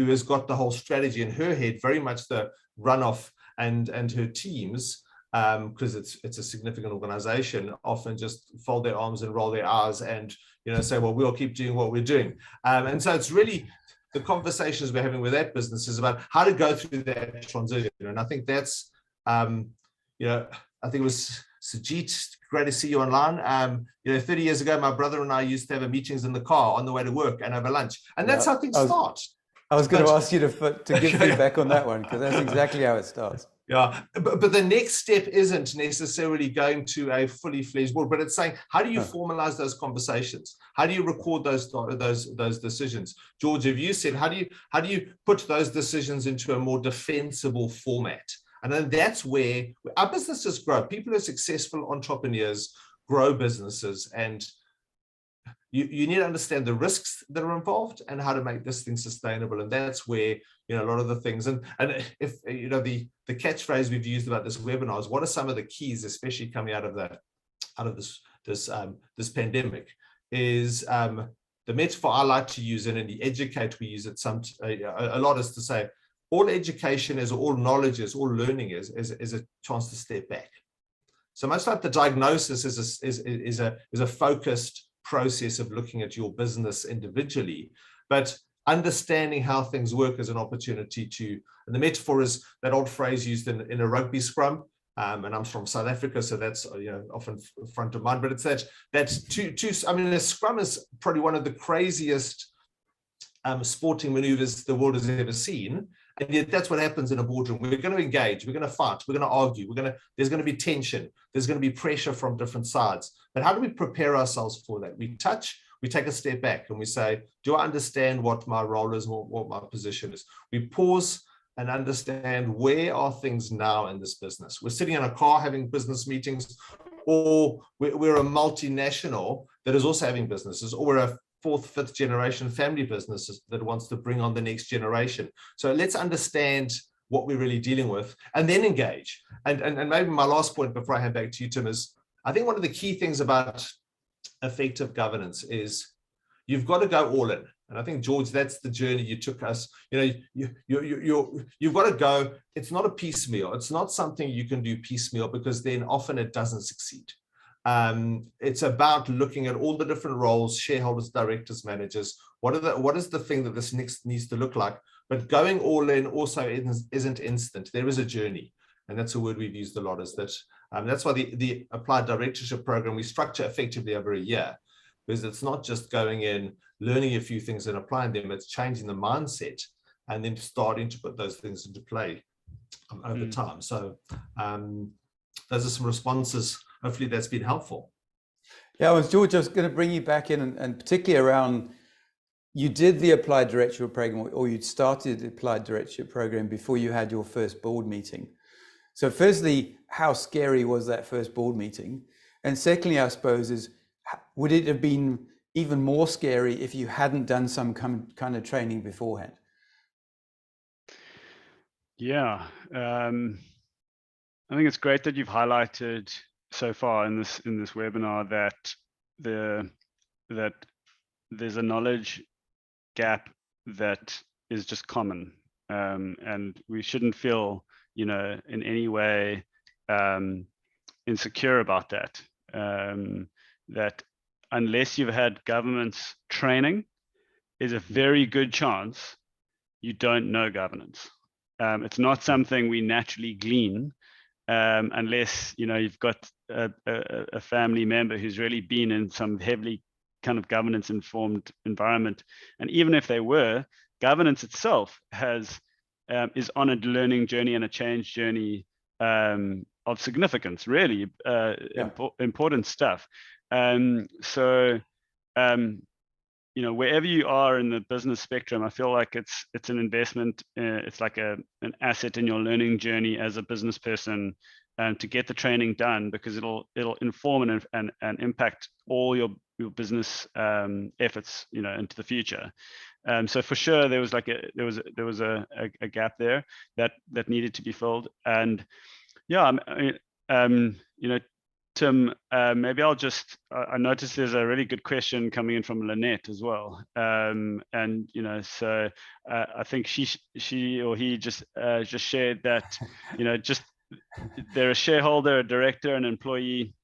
has got the whole strategy in her head, very much the runoff, and her teams, because it's a significant organization, often just fold their arms and roll their eyes and say, well, we'll keep doing what we're doing. And so it's really the conversations we're having with that business is about how to go through that transition. And I think that's I think it was Sajit, great to see you online. 30 years ago, my brother and I used to have meetings in the car on the way to work and over lunch, and that's how things start. I was going to ask you to give feedback on that one, because that's exactly how it starts. Yeah, but the next step isn't necessarily going to a fully fledged board, but it's saying, how do you formalize those conversations? How do you record those decisions? George, have you said, how do you put those decisions into a more defensible format? And then that's where our businesses grow. People who are successful entrepreneurs grow businesses, and you need to understand the risks that are involved and how to make this thing sustainable. And that's where, you know, a lot of the things, and if, you know, the catchphrase we've used about this webinar is, what are some of the keys, especially coming out of this pandemic, is the metaphor I like to use, and in the Educate we use it a lot, is to say all education is, all knowledge is, all learning is a chance to step back. So much like the diagnosis is a focused process of looking at your business individually, but understanding how things work is an opportunity to, and the metaphor is that old phrase used in a rugby scrum, and I'm from South Africa, so that's, you know, often front of mind, but it's that's two, I mean, a scrum is probably one of the craziest sporting maneuvers the world has ever seen. And yet that's what happens in a boardroom. We're going to engage, we're going to fight, we're going to argue, there's going to be tension, there's going to be pressure from different sides. But how do we prepare ourselves for that? We take a step back and we say, do I understand what my role is, what my position is? We pause and understand, where are things now in this business? We're sitting in a car having business meetings, or we're a multinational that is also having businesses, or we're a fourth, fifth generation family businesses that wants to bring on the next generation. So let's understand what we're really dealing with and then engage. And maybe my last point before I hand back to you, Tim, is I think one of the key things about effective governance is you've got to go all in. And I think, George, that's the journey you took us. You know, you've got to go. It's not a piecemeal. It's not something you can do piecemeal, because then often it doesn't succeed. It's about looking at all the different roles, shareholders, directors, managers. What is the thing that this next needs to look like? But going all in also isn't instant. There is a journey. And that's a word we've used a lot, is that that's why the applied directorship program we structure effectively over a year, because it's not just going in, learning a few things and applying them, it's changing the mindset and then starting to put those things into play over time. So those are some responses. Hopefully that's been helpful. Yeah, well, George, I was going to bring you back in, and particularly around, you did the applied directorship program, or you'd started the applied directorship program before you had your first board meeting. So firstly, how scary was that first board meeting? And secondly, I suppose, is would it have been even more scary if you hadn't done some kind of training beforehand? Yeah, I think it's great that you've highlighted so far in this webinar that there's a knowledge gap that is just common, and we shouldn't feel, you know, in any way insecure about that. That unless you've had governance training, is a very good chance you don't know governance. It's not something we naturally glean, unless, you know, you've got a family member who's really been in some heavily kind of governance informed environment. And even if they were, governance itself is on a learning journey and a change journey of significance, really important stuff. You know, wherever you are in the business spectrum, I feel like it's an investment. It's like an asset in your learning journey as a business person, to get the training done, because it'll inform and impact all your business efforts, you know, into the future. So for sure, there was a gap there that needed to be filled. And yeah, you know, Tim, maybe I'll just, I noticed there's a really good question coming in from Lynette as well. And, you know, so I think she or he just shared that, you know, just they're a shareholder, a director, an employee,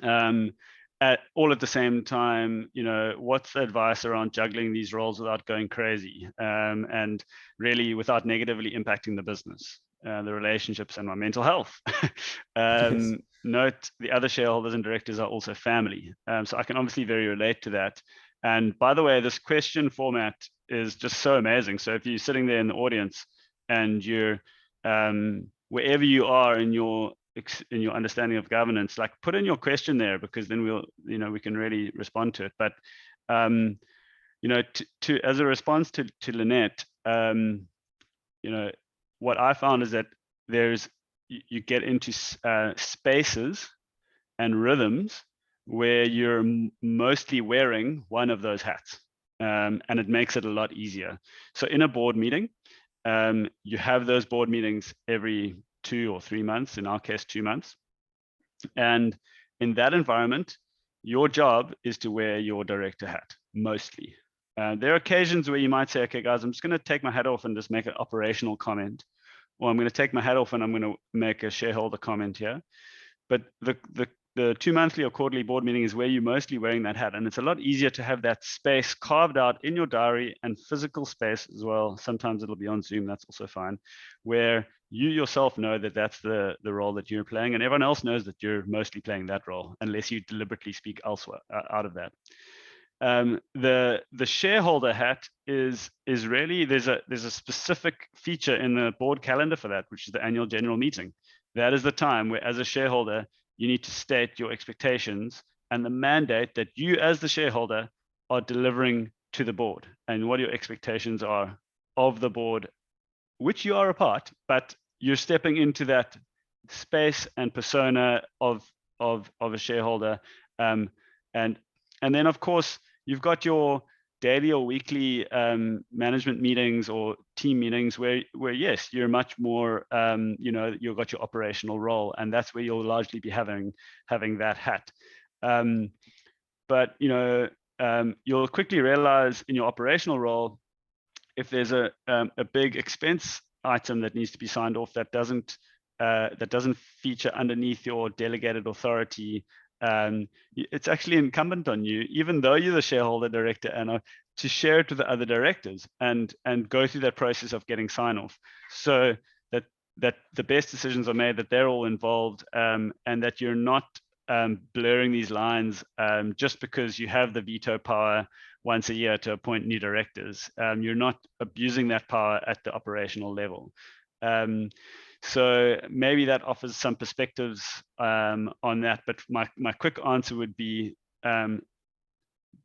all at the same time. You know, what's the advice around juggling these roles without going crazy, and really without negatively impacting the business, the relationships, and my mental health? Yes. Note the other shareholders and directors are also family. So I can obviously very relate to that. And by the way, this question format is just so amazing. So if you're sitting there in the audience and you're wherever you are in your understanding of governance, like put in your question there, because then we can really respond to it. But you know, as a response to Lynette, you know, what I found is that there's you get into spaces and rhythms where you're mostly wearing one of those hats, and it makes it a lot easier. So in a board meeting, you have those board meetings every 2 or 3 months, in our case 2 months, and in that environment, your job is to wear your director hat mostly. There are occasions where you might say, okay guys, I'm just going to take my hat off and just make an operational comment, or I'm going to take my hat off and I'm going to make a shareholder comment here. But the 2 monthly or quarterly board meeting is where you're mostly wearing that hat, and it's a lot easier to have that space carved out in your diary, and physical space as well. Sometimes it'll be on Zoom, that's also fine, where you yourself know that that's the role that you're playing, and everyone else knows that you're mostly playing that role, unless you deliberately speak elsewhere out of that. The shareholder hat is really, there's a specific feature in the board calendar for that, which is the annual general meeting. That is the time where, as a shareholder, you need to state your expectations and the mandate that you as the shareholder are delivering to the board, and what your expectations are of the board, which you are a part, but you're stepping into that space and persona of a shareholder. And then of course, you've got your daily or weekly management meetings or team meetings where yes, you're much more, you've got your operational role, and that's where you'll largely be having that hat. But you'll quickly realize in your operational role, if there's a big expense item that needs to be signed off that doesn't feature underneath your delegated authority, it's actually incumbent on you, even though you're the shareholder director, Anna, to share it with the other directors and go through that process of getting sign off, so that the best decisions are made, that they're all involved, and that you're not blurring these lines just because you have the veto power once a year to appoint new directors. You're not abusing that power at the operational level. So maybe that offers some perspectives on that, but my quick answer would be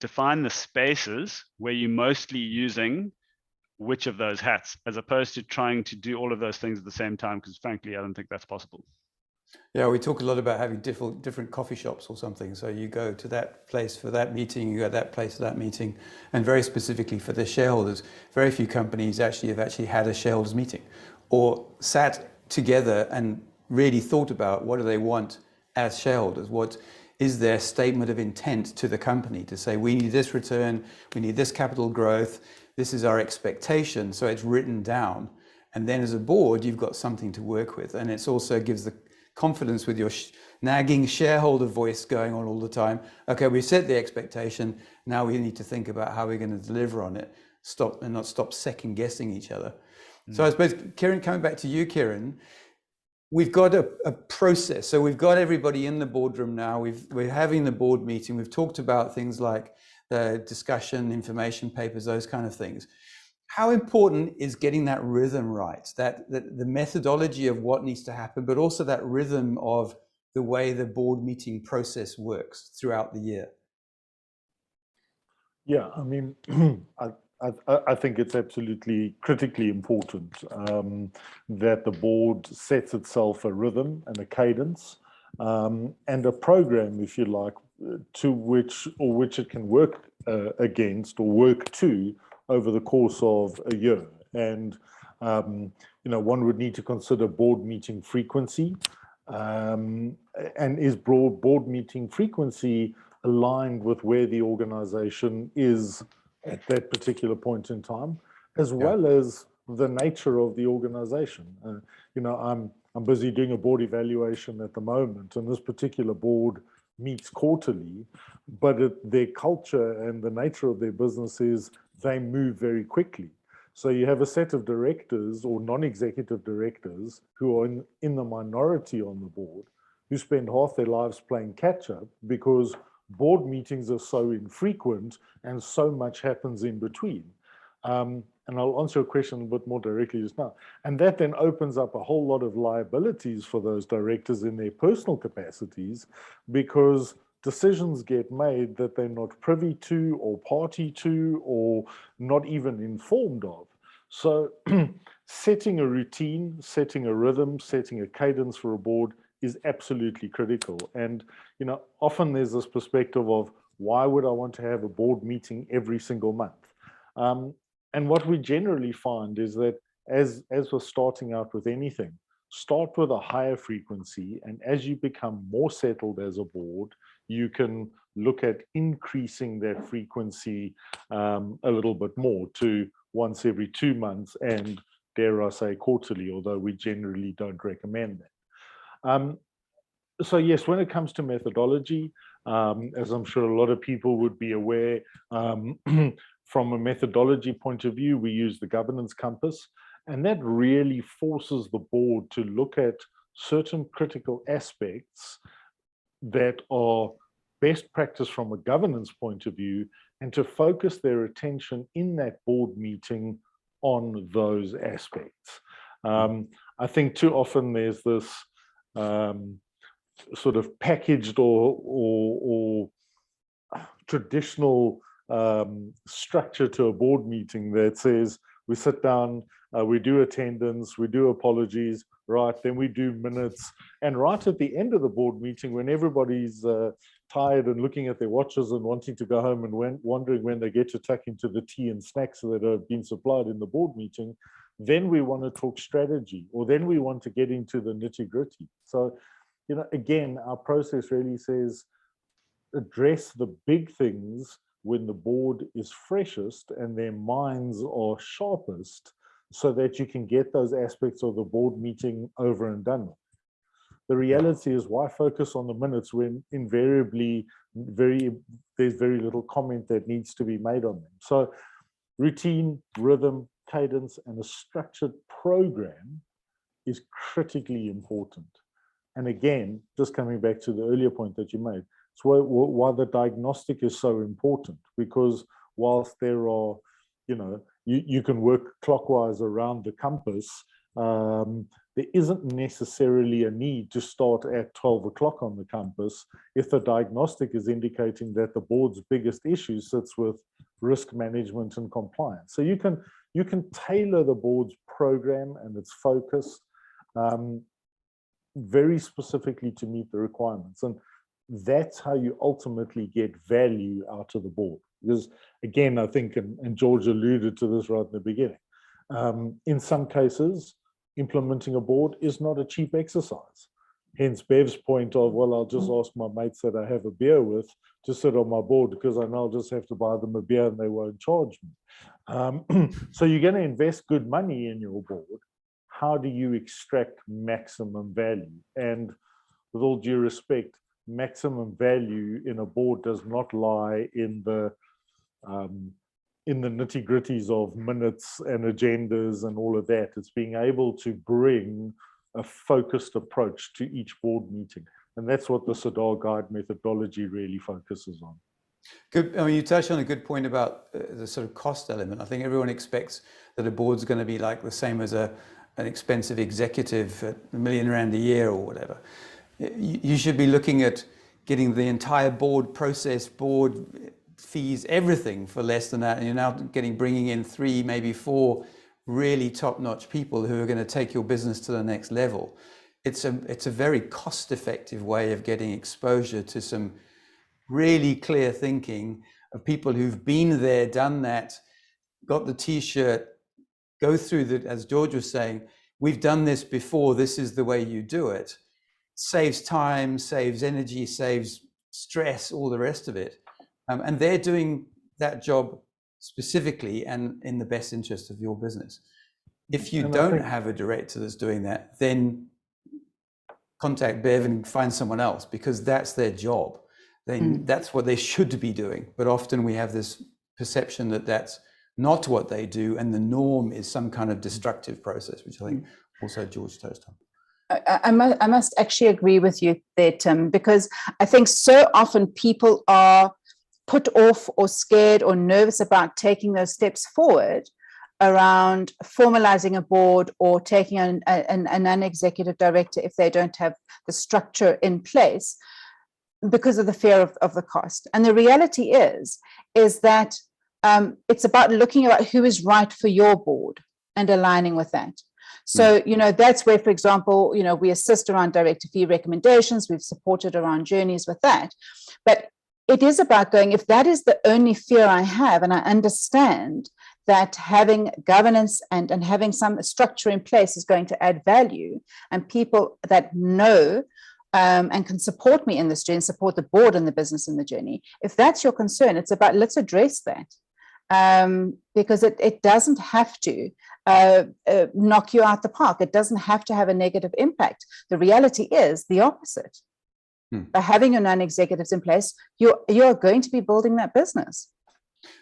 define the spaces where you're mostly using which of those hats, as opposed to trying to do all of those things at the same time, because frankly, I don't think that's possible. Yeah, we talk a lot about having different coffee shops or something. So you go to that place for that meeting, you go to that place for that meeting, and very specifically for the shareholders, very few companies have had a shareholders meeting or sat together and really thought about what do they want as shareholders. What is their statement of intent to the company to say, we need this return, we need this capital growth, this is our expectation. So it's written down. And then as a board, you've got something to work with. And it also gives the confidence with your nagging shareholder voice going on all the time. Okay, we set the expectation. Now we need to think about how we're going to deliver on it. Not stop second guessing each other. So I suppose, Kieran, coming back to you, Kieran, we've got a process. So we've got everybody in the boardroom now. We're having the board meeting. We've talked about things like the discussion, information papers, those kind of things. How important is getting that rhythm right, that the methodology of what needs to happen, but also that rhythm of the way the board meeting process works throughout the year? Yeah, I mean, I think it's absolutely critically important that the board sets itself a rhythm and a cadence and a program, if you like, to which it can work against or work to over the course of a year. And one would need to consider board meeting frequency, and is board meeting frequency aligned with where the organization is at that particular point in time, as well as the nature of the organization. I'm busy doing a board evaluation at the moment, and this particular board meets quarterly, but their culture and the nature of their business is they move very quickly. So you have a set of directors or non-executive directors who are in the minority on the board, who spend half their lives playing catch up because board meetings are so infrequent and so much happens in between. And I'll answer your question a bit more directly just now. And that then opens up a whole lot of liabilities for those directors in their personal capacities, because decisions get made that they're not privy to or party to or not even informed of. So setting a routine, setting a rhythm, setting a cadence for a board is absolutely critical. And, you know, often there's this perspective of, why would I want to have a board meeting every single month? And what we generally find is that as we're starting out with anything, start with a higher frequency, and as you become more settled as a board, you can look at increasing that frequency a little bit more to once every 2 months, and dare I say quarterly, although we generally don't recommend that. So yes, when it comes to methodology, as I'm sure a lot of people would be aware, from a methodology point of view, we use the governance compass, and that really forces the board to look at certain critical aspects that are best practice from a governance point of view, and to focus their attention in that board meeting on those aspects. I think too often there's this sort of packaged or traditional structure to a board meeting that says, we sit down, we do attendance, we do apologies, right, then we do minutes, and right at the end of the board meeting, when everybody's tired and looking at their watches and wanting to go home and wondering when they get to tuck into the tea and snacks that have been supplied in the board meeting, then we want to talk strategy, or then we want to get into the nitty-gritty. So, you know, again, our process really says, address the big things when the board is freshest and their minds are sharpest, so that you can get those aspects of the board meeting over and done with. The reality is, why focus on the minutes when invariably there's very little comment that needs to be made on them? So routine, rhythm, cadence, and a structured program is critically important. And again, just coming back to the earlier point that you made, it's why the diagnostic is so important, because whilst there are, you know, you can work clockwise around the compass, there isn't necessarily a need to start at 12 o'clock on the compass if the diagnostic is indicating that the board's biggest issue sits with risk management and compliance. So you can tailor the board's program and its focus very specifically to meet the requirements. And that's how you ultimately get value out of the board. Because again, I think, and George alluded to this right in the beginning, in some cases, implementing a board is not a cheap exercise. Hence Bev's point of, well, I'll just ask my mates that I have a beer with to sit on my board, because I know I'll just have to buy them a beer and they won't charge me. So you're going to invest good money in your board. How do you extract maximum value? And with all due respect, maximum value in a board does not lie in the nitty-gritties of minutes and agendas and all of that. It's being able to bring a focused approach to each board meeting. And that's what the Sadar Guide methodology really focuses on. Good. I mean, you touched on a good point about the sort of cost element. I think everyone expects that a board's going to be like the same as an expensive executive at R1 million a year or whatever. You should be looking at getting the entire board process, board fees, everything for less than that. And you're now bringing in 3, maybe 4 really top-notch people who are going to take your business to the next level. It's a very cost-effective way of getting exposure to some really clear thinking of people who've been there, done that, got the t-shirt, go through the, as George was saying, we've done this before, this is the way you do it. Saves time, saves energy, saves stress, all the rest of it. And they're doing that job specifically and in the best interest of your business. If you don't have a director that's doing that, then contact Bev and find someone else, because that's their job. Then that's what they should be doing. But often we have this perception that that's not what they do, and the norm is some kind of destructive process, which I think also George touched on. I must actually agree with you there, Tim, because I think so often people are put off or scared or nervous about taking those steps forward around formalizing a board or taking an non-executive director if they don't have the structure in place, because of the fear of the cost. And the reality is that it's about looking at who is right for your board. and aligning with that. So, you know, that's where, for example, you know, we assist around director fee recommendations. We've supported around journeys with that. But it is about going, if that is the only fear I have, and I understand that having governance and having some structure in place is going to add value, and people that know and can support me in this journey, support the board and the business in the journey. If that's your concern, it's about, let's address that, because it doesn't have to knock you out the park. It doesn't have to have a negative impact. The reality is the opposite. By having your non-executives in place, you're going to be building that business.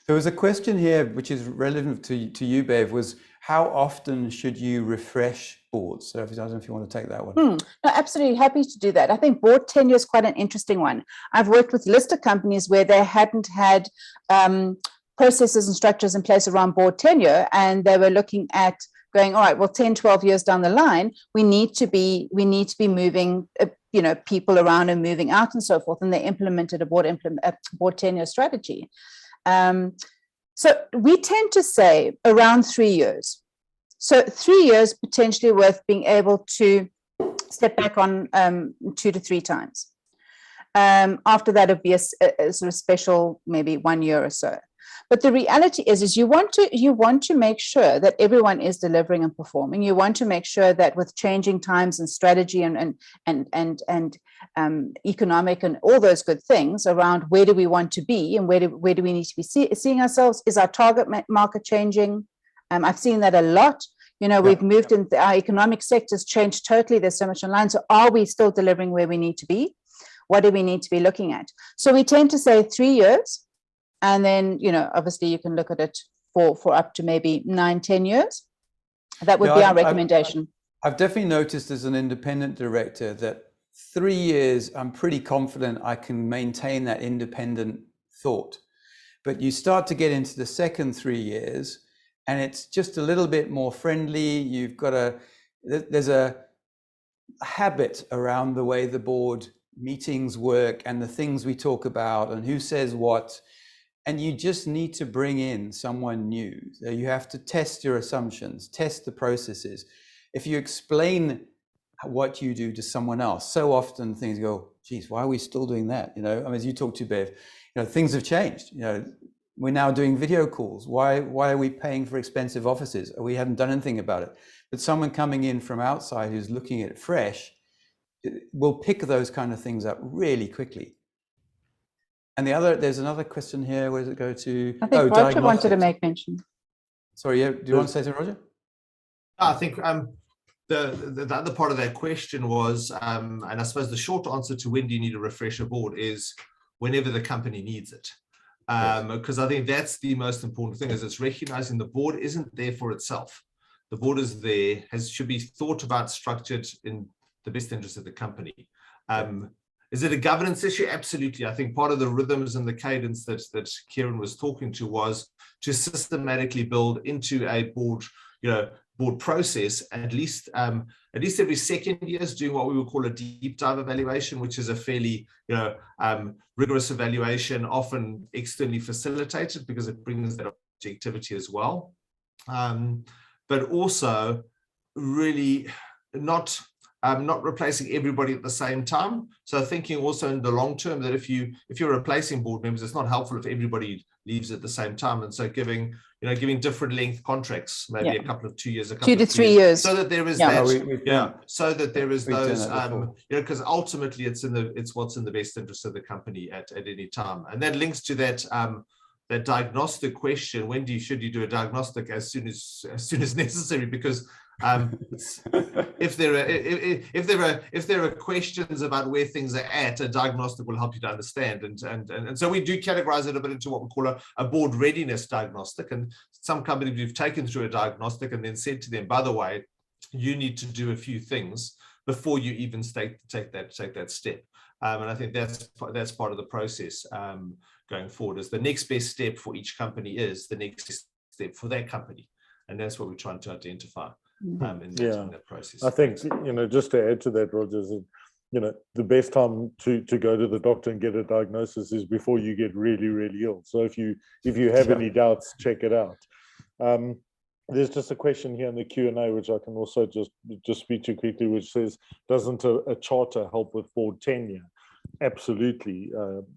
There was a question here which is relevant to you, Bev, was how often should you refresh boards? So I don't know if you want to take that one. No, absolutely happy to do that. I think board tenure is quite an interesting one. I've worked with listed companies where they hadn't had processes and structures in place around board tenure, and they were looking at going, all right, well, 10, 12 years down the line, we need to be moving you know, people around and moving out and so forth. And they implemented a board tenure strategy. So we tend to say around 3 years. So 3 years potentially worth being able to step back on 2 to 3 times. After that, it'd be a sort of special, maybe 1 year or so. But the reality is you want to make sure that everyone is delivering and performing. You want to make sure that with changing times and strategy and economic and all those good things around where do we want to be and where do we need to be seeing ourselves? Is our target market changing? I've seen that a lot. You know, we've moved in, our economic sector's changed totally. There's so much online. So are we still delivering where we need to be? What do we need to be looking at? So we tend to say 3 years. And then, you know, obviously you can look at it for up to maybe 9, 10 years. That would be our recommendation. I've definitely noticed as an independent director that 3 years, I'm pretty confident I can maintain that independent thought. But you start to get into the second 3 years and it's just a little bit more friendly. You've got there's a habit around the way the board meetings work and the things we talk about and who says what. And you just need to bring in someone new. So you have to test your assumptions, test the processes. If you explain what you do to someone else, so often things go, geez, why are we still doing that? You know, I mean, as you talk to Bev, you know, things have changed. You know, we're now doing video calls. Why are we paying for expensive offices? We haven't done anything about it. But someone coming in from outside who's looking at it fresh will pick those kind of things up really quickly. And there's another question here. Where does it go to? I think Roger wanted to make mention. Sorry, do you want to say something, Roger? I think the other part of that question was, and I suppose the short answer to when do you need a refresher board is whenever the company needs it. Because I think that's the most important thing, is it's recognizing the board isn't there for itself. The board is there, should be thought about, structured in the best interest of the company. Is it a governance issue? Absolutely. I think part of the rhythms and the cadence that Kieran was talking to was to systematically build into a board, board process, at least every second year, is doing what we would call a deep dive evaluation, which is a fairly, rigorous evaluation, often externally facilitated because it brings that objectivity as well. But also really not replacing everybody at the same time. So thinking also in the long term that if you're replacing board members, it's not helpful if everybody leaves at the same time. And so giving different length contracts, maybe a couple of 2 years, a couple 2 to 3 years, so that there is so that there is those, because ultimately it's what's in the best interest of the company at any time. And that links to that that diagnostic question. When should you do a diagnostic? As soon as necessary, because if there are questions about where things are at, a diagnostic will help you to understand. And so we do categorize it a bit into what we call a board readiness diagnostic. And some companies we've taken through a diagnostic and then said to them, by the way, you need to do a few things before you even take that step. And I think that's part of the process going forward, is the next best step for each company is the next best step for that company. And that's what we're trying to identify. In that process. I think, just to add to that, Roger, the best time to go to the doctor and get a diagnosis is before you get really, really ill. So if you have any doubts, check it out. There's just a question here in the Q&A, which I can also just speak to quickly, which says, doesn't a charter help with board tenure? Absolutely.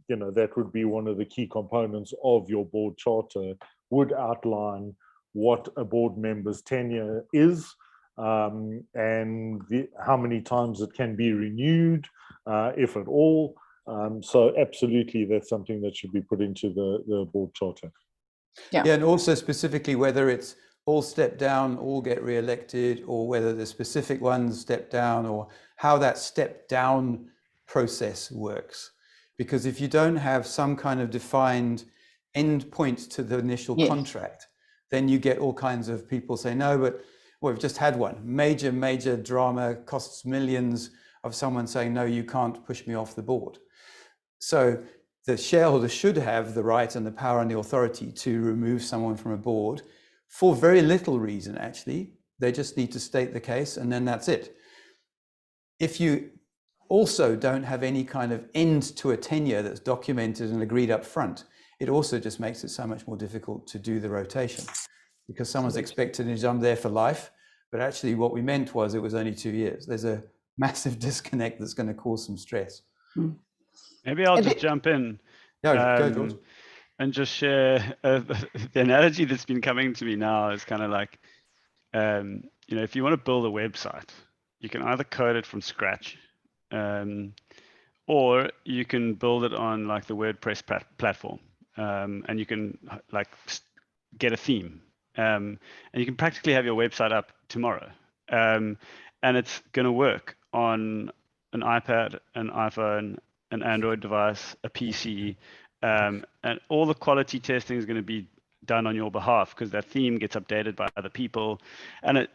That would be one of the key components of your board charter, would outline what a board member's tenure is, and how many times it can be renewed, if at all. So absolutely, that's something that should be put into the board charter. Yeah, and also specifically whether it's all step down, all get re-elected, or whether the specific ones step down, or how that step down process works. Because if you don't have some kind of defined end point to the initial contract, then you get all kinds of people say, no, but we've just had one major drama, costs millions, of someone saying, no, you can't push me off the board. So the shareholder should have the right and the power and the authority to remove someone from a board for very little reason, actually. They just need to state the case, and then that's it. If you also don't have any kind of end to a tenure that's documented and agreed up front, it also just makes it so much more difficult to do the rotation, because someone's expected is I'm there for life, but actually what we meant was it was only 2 years. There's a massive disconnect that's going to cause some stress. Maybe I'll just jump in. Go, George. And just share the analogy that's been coming to me now is kind of like, if you want to build a website, you can either code it from scratch, or you can build it on like the WordPress platform, and you can like get a theme, and you can practically have your website up tomorrow, and it's going to work on an iPad, an iPhone, an Android device, a PC, and all the quality testing is going to be done on your behalf, because that theme gets updated by other people. And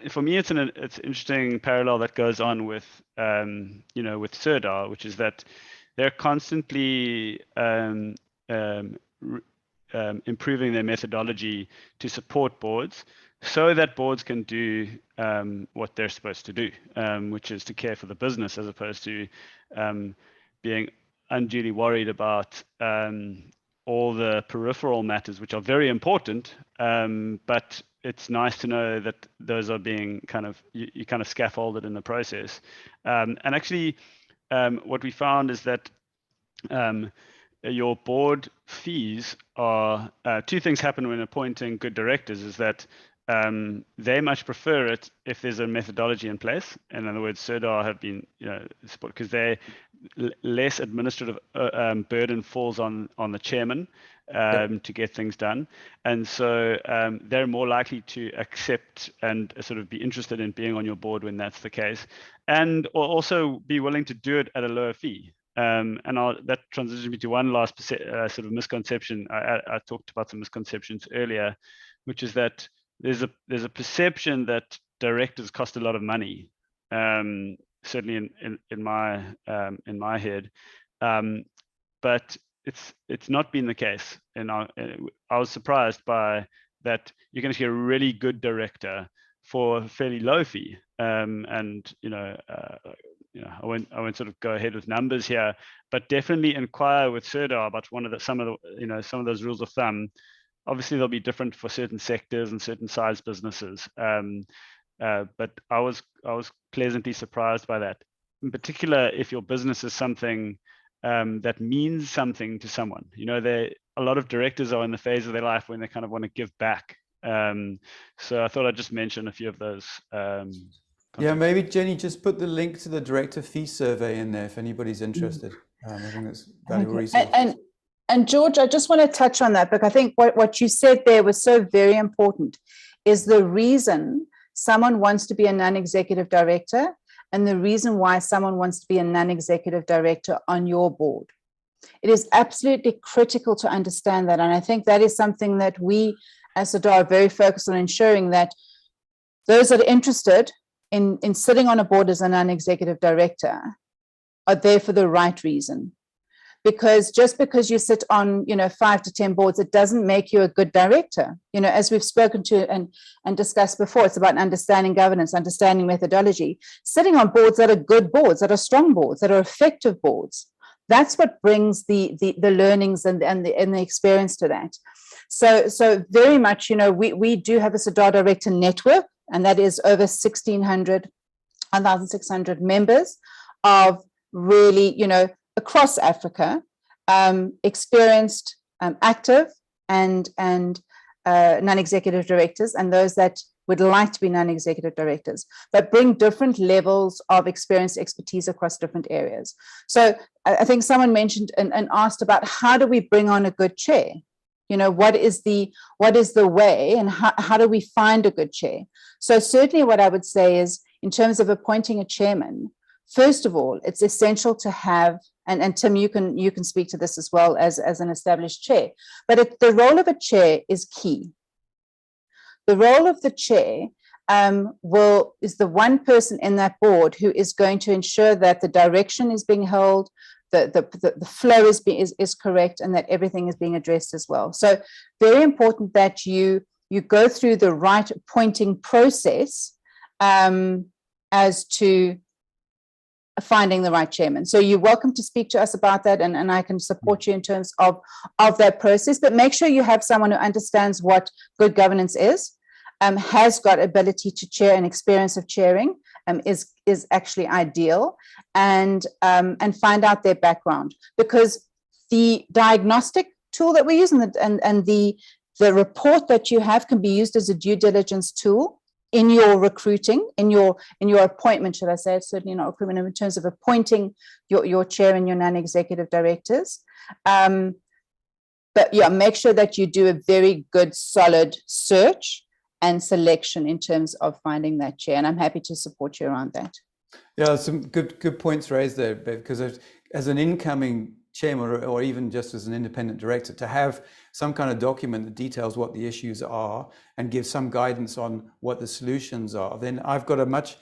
for me, it's an interesting parallel that goes on with with Serdar, which is that they're constantly improving their methodology to support boards, so that boards can do what they're supposed to do, which is to care for the business, as opposed to being unduly worried about all the peripheral matters, which are very important, but it's nice to know that those are being you kind of scaffolded in the process. And actually, what we found is that your board fees are, two things happen when appointing good directors, is that they much prefer it if there's a methodology in place. In other words, Serdar have been, because they're less administrative burden falls on the chairman to get things done, and so they're more likely to accept and sort of be interested in being on your board when that's the case, and also be willing to do it at a lower fee. And that transitions me to one last sort of misconception. I talked about some misconceptions earlier, which is that there's a perception that directors cost a lot of money. Certainly in my head, but it's not been the case. And I was surprised by that. You're going to see a really good director for a fairly low fee. And I won't sort of go ahead with numbers here, but definitely inquire with Serdar about some of those rules of thumb. Obviously, they'll be different for certain sectors and certain size businesses. But I was pleasantly surprised by that. In particular, if your business is something that means something to someone. A lot of directors are in the phase of their life when they kind of want to give back. So I thought I'd just mention a few of those. Yeah, maybe Jenny, just put the link to the director fee survey in there if anybody's interested. I think that's valuable resource. And George, I just want to touch on that, because I think what you said there was so very important, is the reason someone wants to be a non-executive director and the reason why someone wants to be a non-executive director on your board. It is absolutely critical to understand that. And I think that is something that we as Serdar are very focused on ensuring, that those that are interested in sitting on a board as a non-executive director are there for the right reason. Because just because you sit on 5 to 10 boards, it doesn't make you a good director. As we've spoken to and discussed before, it's about understanding governance, understanding methodology, sitting on boards that are good boards, that are strong boards, that are effective boards. That's what brings the learnings and the experience to that. So very much, we do have a SADAR director network, and that is over 1,600 members of really, across Africa, experienced, active, and non-executive directors, and those that would like to be non-executive directors, but bring different levels of experience, expertise across different areas. So I think someone mentioned and asked about, how do we bring on a good chair? What is the way, and how do we find a good chair? So certainly what I would say is, in terms of appointing a chairman, first of all, it's essential to have, and Tim, you can speak to this as well as an established chair, but the role of a chair is key. The role of the chair is the one person in that board who is going to ensure that the direction is being held, the flow is correct, and that everything is being addressed as well. So very important that you go through the right appointing process as to finding the right chairman. So you're welcome to speak to us about that, and I can support you in terms of that process, but make sure you have someone who understands what good governance is, has got ability to chair and experience of chairing, is actually ideal, and find out their background, because the diagnostic tool that we use and the report that you have can be used as a due diligence tool in your recruiting, in your appointment, should I say. It's certainly not recruitment, in terms of appointing your chair and your non-executive directors. But yeah, make sure that you do a very good, solid search and selection in terms of finding that chair. And I'm happy to support you around that. Yeah, some good points raised there, because as an incoming chairman, or even just as an independent director, to have some kind of document that details what the issues are and gives some guidance on what the solutions are, then I've got a much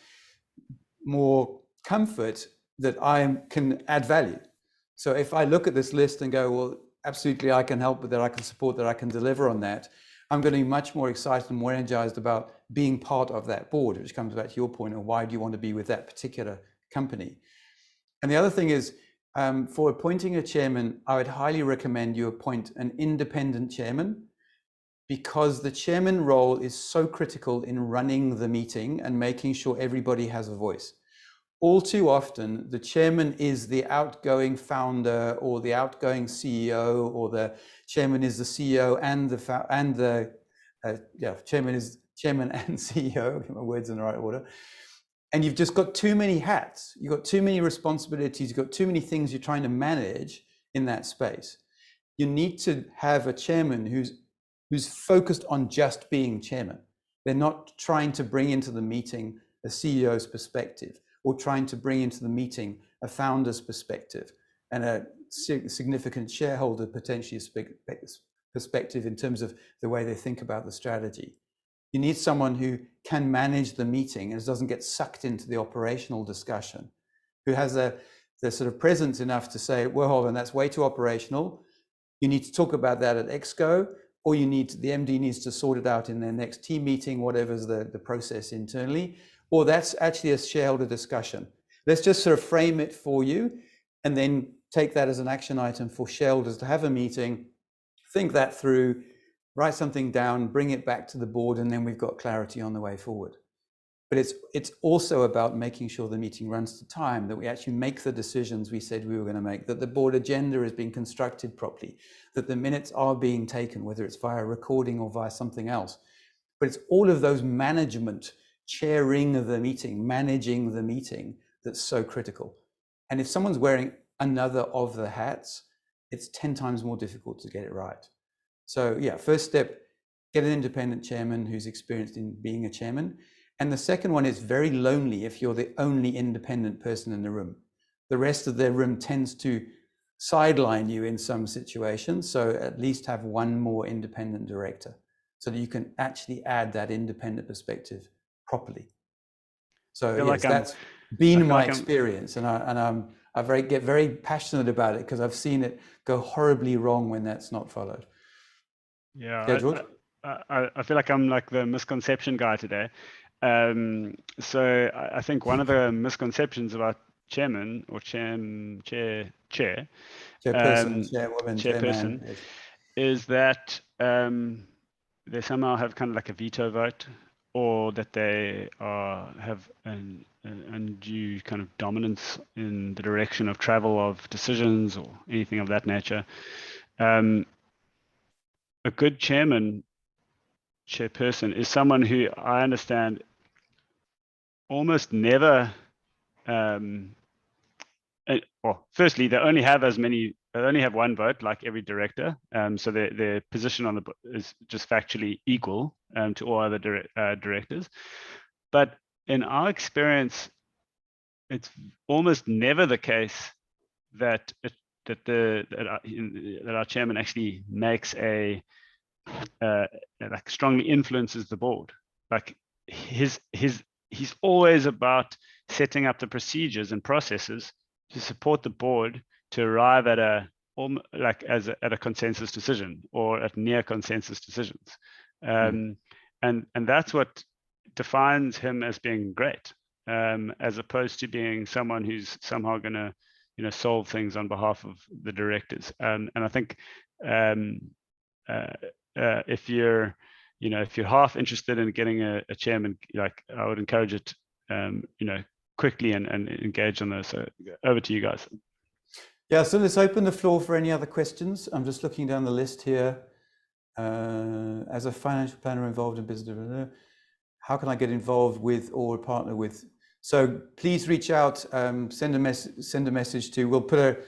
more comfort that I can add value. So if I look at this list and go, well, absolutely, I can help with that, I can support that, I can deliver on that, I'm going to be much more excited and more energized about being part of that board, which comes back to your point of why do you want to be with that particular company. And the other thing is, for appointing a chairman, I would highly recommend you appoint an independent chairman, because the chairman role is so critical in running the meeting and making sure everybody has a voice. All too often, the chairman is the outgoing founder or the outgoing CEO, or the chairman is the CEO and the chairman is chairman and CEO. Get my words in the right order. And you've just got too many hats. You've got too many responsibilities. You've got too many things you're trying to manage in that space. You need to have a chairman who's focused on just being chairman. They're not trying to bring into the meeting a CEO's perspective, or trying to bring into the meeting a founder's perspective and a significant shareholder potentially perspective in terms of the way they think about the strategy. You need someone who can manage the meeting and doesn't get sucked into the operational discussion, who has the sort of presence enough to say, well, hold on, that's way too operational. You need to talk about that at Exco, or the MD needs to sort it out in their next team meeting, whatever's the process internally, or that's actually a shareholder discussion. Let's just sort of frame it for you, and then take that as an action item for shareholders to have a meeting, think that through, write something down, bring it back to the board, and then we've got clarity on the way forward. But it's also about making sure the meeting runs to time, that we actually make the decisions we said we were going to make, that the board agenda is being constructed properly, that the minutes are being taken, whether it's via recording or via something else. But it's all of those management, chairing of the meeting, managing the meeting, that's so critical. And if someone's wearing another of the hats, it's 10 times more difficult to get it right. So yeah, first step, get an independent chairman who's experienced in being a chairman. And the second one is very lonely if you're the only independent person in the room. The rest of the room tends to sideline you in some situations. So at least have one more independent director so that you can actually add that independent perspective properly. So yes, that's been my experience, and I get very passionate about it because I've seen it go horribly wrong when that's not followed. Yeah, George? I feel like I'm like the misconception guy today. So I think one of the misconceptions about chairman or chairperson, chairwoman, chairperson, is that they somehow have kind of like a veto vote, or that they have an undue kind of dominance in the direction of travel of decisions or anything of that nature. A good chairperson is someone who I understand almost never, well, firstly, they only have one vote, like every director. So their position on the is just factually equal to all other directors. But in our experience, it's almost never the case that our chairman actually makes like strongly influences the board. Like he's always about setting up the procedures and processes to support the board to arrive at a consensus decision, or at near consensus decisions. And that's what defines him as being great, as opposed to being someone who's somehow going to solve things on behalf of the directors. And I think if you're half interested in getting a chairman, like, I would encourage it quickly and engage on this. So over to you guys. Yeah, so let's open the floor for any other questions. I'm just looking down the list here. As a financial planner involved in business, how can I get involved with or partner with? So please reach out, send a message to, we'll put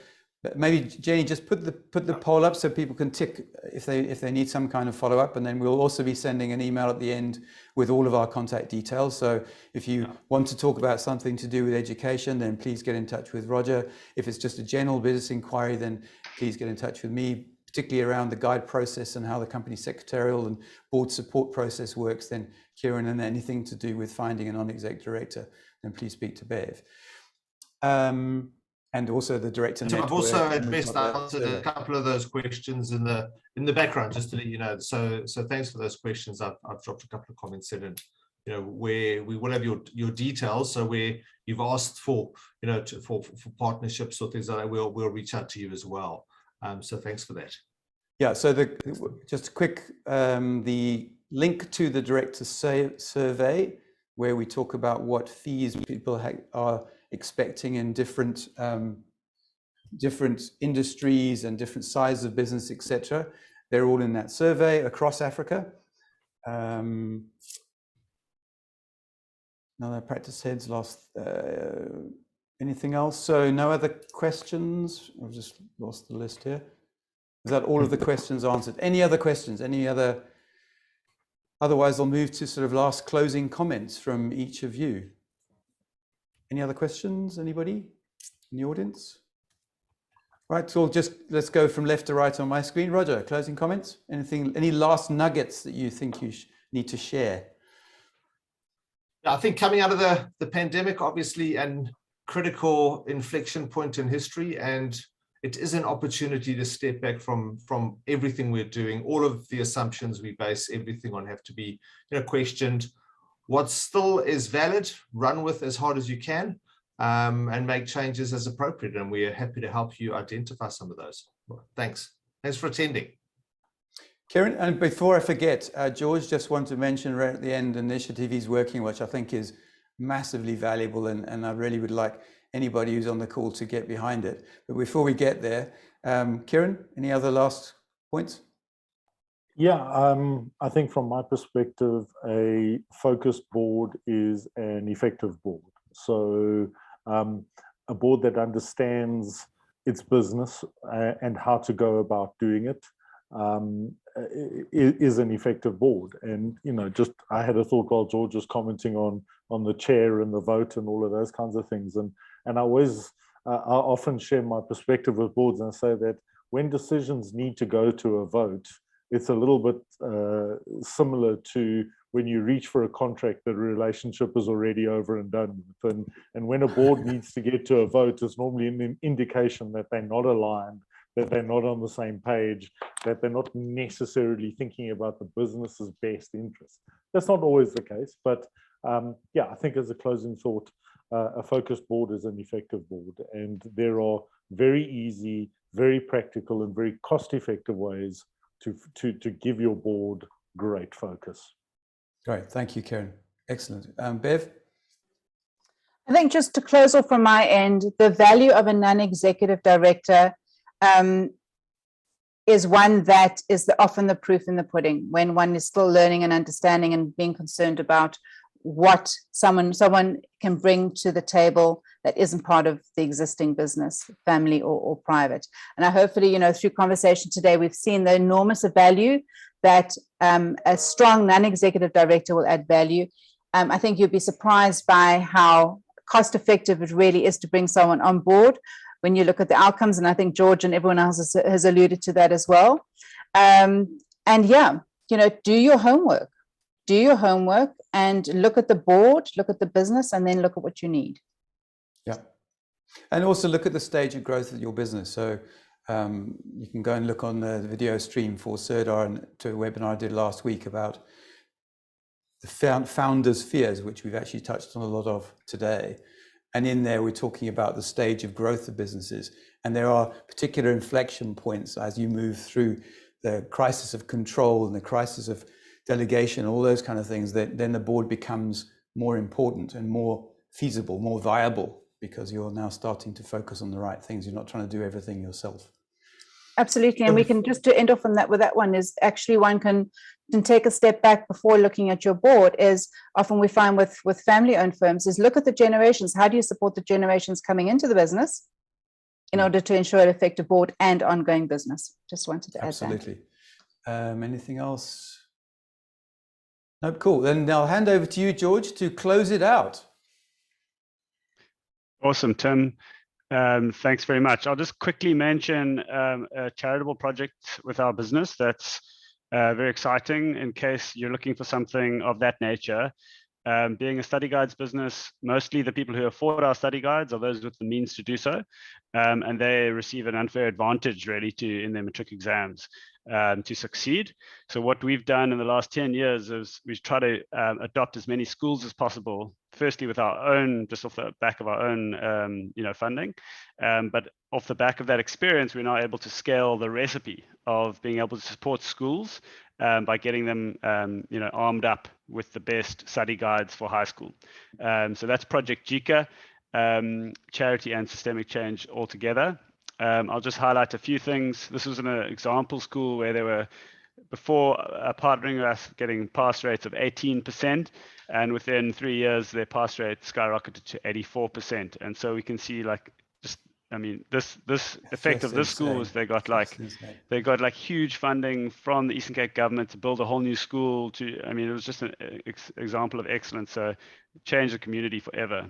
maybe Jenny, just put the poll up so people can tick if they need some kind of follow-up, and then we'll also be sending an email at the end with all of our contact details. So if you want to talk about something to do with education, then please get in touch with Roger. If it's just a general business inquiry, then please get in touch with me, particularly around the guide process and how the company secretarial and board support process works. Then Kieran, and anything to do with finding a non-exec director, then please speak to Bev. And also the director network. I've also answered a couple of those questions in the background, just to let you know. So thanks for those questions. I've dropped a couple of comments in, and where we will have your details. So where you've asked for for partnerships or things like that, we'll reach out to you as well. So thanks for that. Yeah. So just a quick the link to the director survey, where we talk about what fees people are expecting in different industries and different sizes of business, etc. They're all in that survey across Africa. Another practice heads lost. Anything else? So no other questions. I've just lost the list here. Is that all of the questions answered? Any other questions? Any other? Otherwise, I'll move to sort of last closing comments from each of you. Any other questions? Anybody in the audience? Right, so let's go from left to right on my screen. Roger, closing comments? Anything? Any last nuggets that you think you need to share? I think coming out of the pandemic, obviously, and critical inflection point in history, and it is an opportunity to step back from everything we're doing. All of the assumptions we base everything on have to be questioned. What still is valid, run with as hard as you can, and make changes as appropriate. And we are happy to help you identify some of those. Thanks. Thanks for attending. Kieran, and before I forget, George just wanted to mention right at the end an initiative he's working, which I think is massively valuable, and I really would like anybody who's on the call to get behind it. But before we get there, Kieran, any other last points? Yeah, I think from my perspective, a focused board is an effective board. So a board that understands its business and how to go about doing it is an effective board. And I had a thought while George was commenting on the chair and the vote and all of those kinds of things. And I often share my perspective with boards and say that when decisions need to go to a vote, it's a little bit similar to when you reach for a contract that a relationship is already over and done with. And when a board needs to get to a vote, it's normally an indication that they're not aligned, that they're not on the same page, that they're not necessarily thinking about the business's best interest. That's not always the case, but yeah, I think as a closing thought, a focused board is an effective board, and there are very easy, very practical, and very cost-effective ways to give your board great focus. Great, thank you, Karen. Excellent. Bev? I think just to close off from my end, the value of a non-executive director is one that is often the proof in the pudding, when one is still learning and understanding and being concerned about what someone can bring to the table that isn't part of the existing business, family or private. And I hopefully, through conversation today, we've seen the enormous value that a strong non-executive director will add value. I think you'd be surprised by how cost effective it really is to bring someone on board when you look at the outcomes. And I think George and everyone else has alluded to that as well. And yeah, do your homework. Do your homework and look at the board, look at the business, and then look at what you need. Yeah. And also look at the stage of growth of your business. So you can go and look on the video stream for Sirdar and to a webinar I did last week about the founders' fears, which we've actually touched on a lot of today. And in there, we're talking about the stage of growth of businesses. And there are particular inflection points as you move through the crisis of control and the crisis of delegation, all those kind of things, that then the board becomes more important and more feasible, more viable, because you're now starting to focus on the right things. You're not trying to do everything yourself. Absolutely. And we can just to end off on that with that one is actually one can take a step back before looking at your board. Is often we find with family owned firms is look at the generations. How do you support the generations coming into the business in order to ensure an effective board and ongoing business? Just wanted to add that. Absolutely. Anything else? Nope, cool. Then I'll hand over to you, George, to close it out. Awesome, Tim. Thanks very much. I'll just quickly mention a charitable project with our business that's very exciting in case you're looking for something of that nature. Being a study guides business, mostly the people who afford our study guides are those with the means to do so, and they receive an unfair advantage really in their matric exams to succeed. So what we've done in the last 10 years is we've tried to adopt as many schools as possible, firstly with our own, just off the back of our own funding, but off the back of that experience, we're now able to scale the recipe of being able to support schools by getting them armed up with the best study guides for high school. So that's Project JICA, charity and systemic change altogether. I'll just highlight a few things. This was an example school where they were, before partnering with us, getting pass rates of 18%, and within 3 years their pass rate skyrocketed to 84%. And so we can see this effect of this school is they got huge funding from the Eastern Cape government to build a whole new school. It was just an example of excellence. So changed the community forever.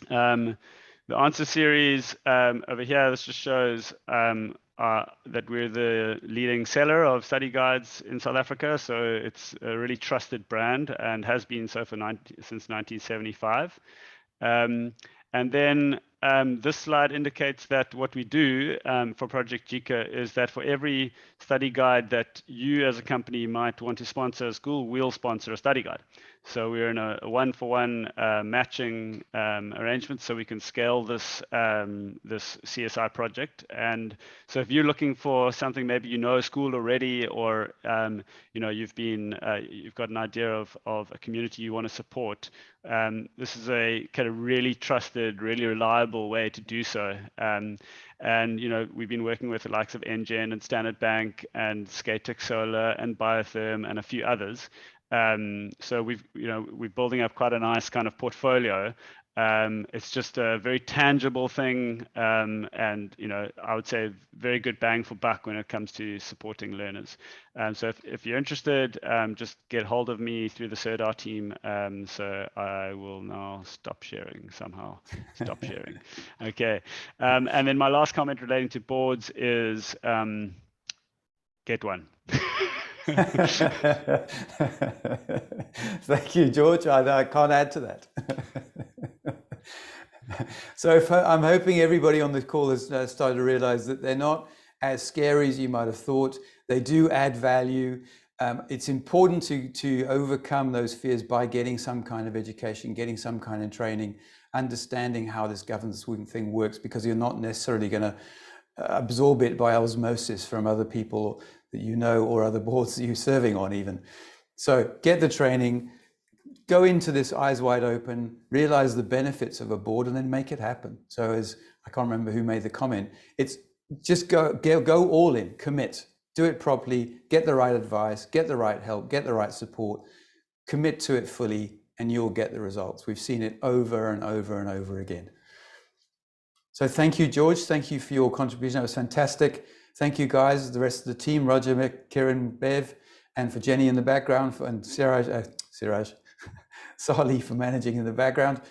The answer series over here, this just shows that we're the leading seller of study guides in South Africa. So it's a really trusted brand and has been so since 1975. And then this slide indicates that what we do for Project JICA is that for every study guide that you as a company might want to sponsor a school, we'll sponsor a study guide. So we're in a one-for-one matching arrangement, so we can scale this this CSI project. And so if you're looking for something, maybe a school already, or you've got an idea of a community you want to support, this is a kind of really trusted, really reliable way to do so. And we've been working with the likes of NGen and Standard Bank and Skatex Solar and Biotherm and a few others. So we're building up quite a nice kind of portfolio. It's just a very tangible thing, and I would say very good bang for buck when it comes to supporting learners. So if you're interested, just get hold of me through the Sirdar team. So I will now stop sharing somehow. Stop sharing. Okay. And then my last comment relating to boards is get one. Thank you, George. I can't add to that. So I'm hoping everybody on the call has started to realize that they're not as scary as you might have thought. They do add value. It's important to overcome those fears by getting some kind of education, getting some kind of training, understanding how this governance thing works, because you're not necessarily going to absorb it by osmosis from other people. that you know, or other boards that you're serving on even. So get the training, go into this eyes wide open, realize the benefits of a board, and then make it happen. So as I can't remember who made the comment, it's just go all in, commit, do it properly, get the right advice, get the right help, get the right support, commit to it fully, and you'll get the results. We've seen it over and over and over again. So thank you, George. Thank you for your contribution. That was fantastic. Thank you, guys, the rest of the team, Roger, Mick, Kieran, Bev, and for Jenny in the background, and Siraj, Sali for managing in the background.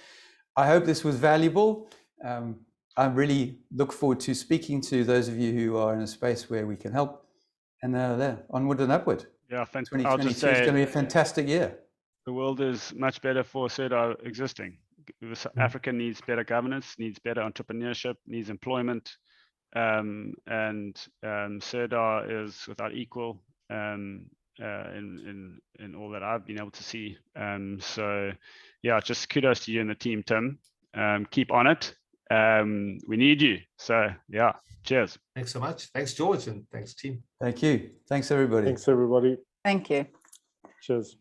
I hope this was valuable. I really look forward to speaking to those of you who are in a space where we can help. And there, onward and upward. Yeah, 2022 is going to be a fantastic year. The world is much better for CERDA existing. Africa needs better governance, needs better entrepreneurship, needs employment, and CERDA is without equal in all that I've been able to see. So yeah, just kudos to you and the team, Tim. Keep on it. We need you. So yeah, cheers. Thanks so much. Thanks, George, and thanks, team. Thank you. Thanks, everybody. Thanks, everybody. Thank you. Cheers.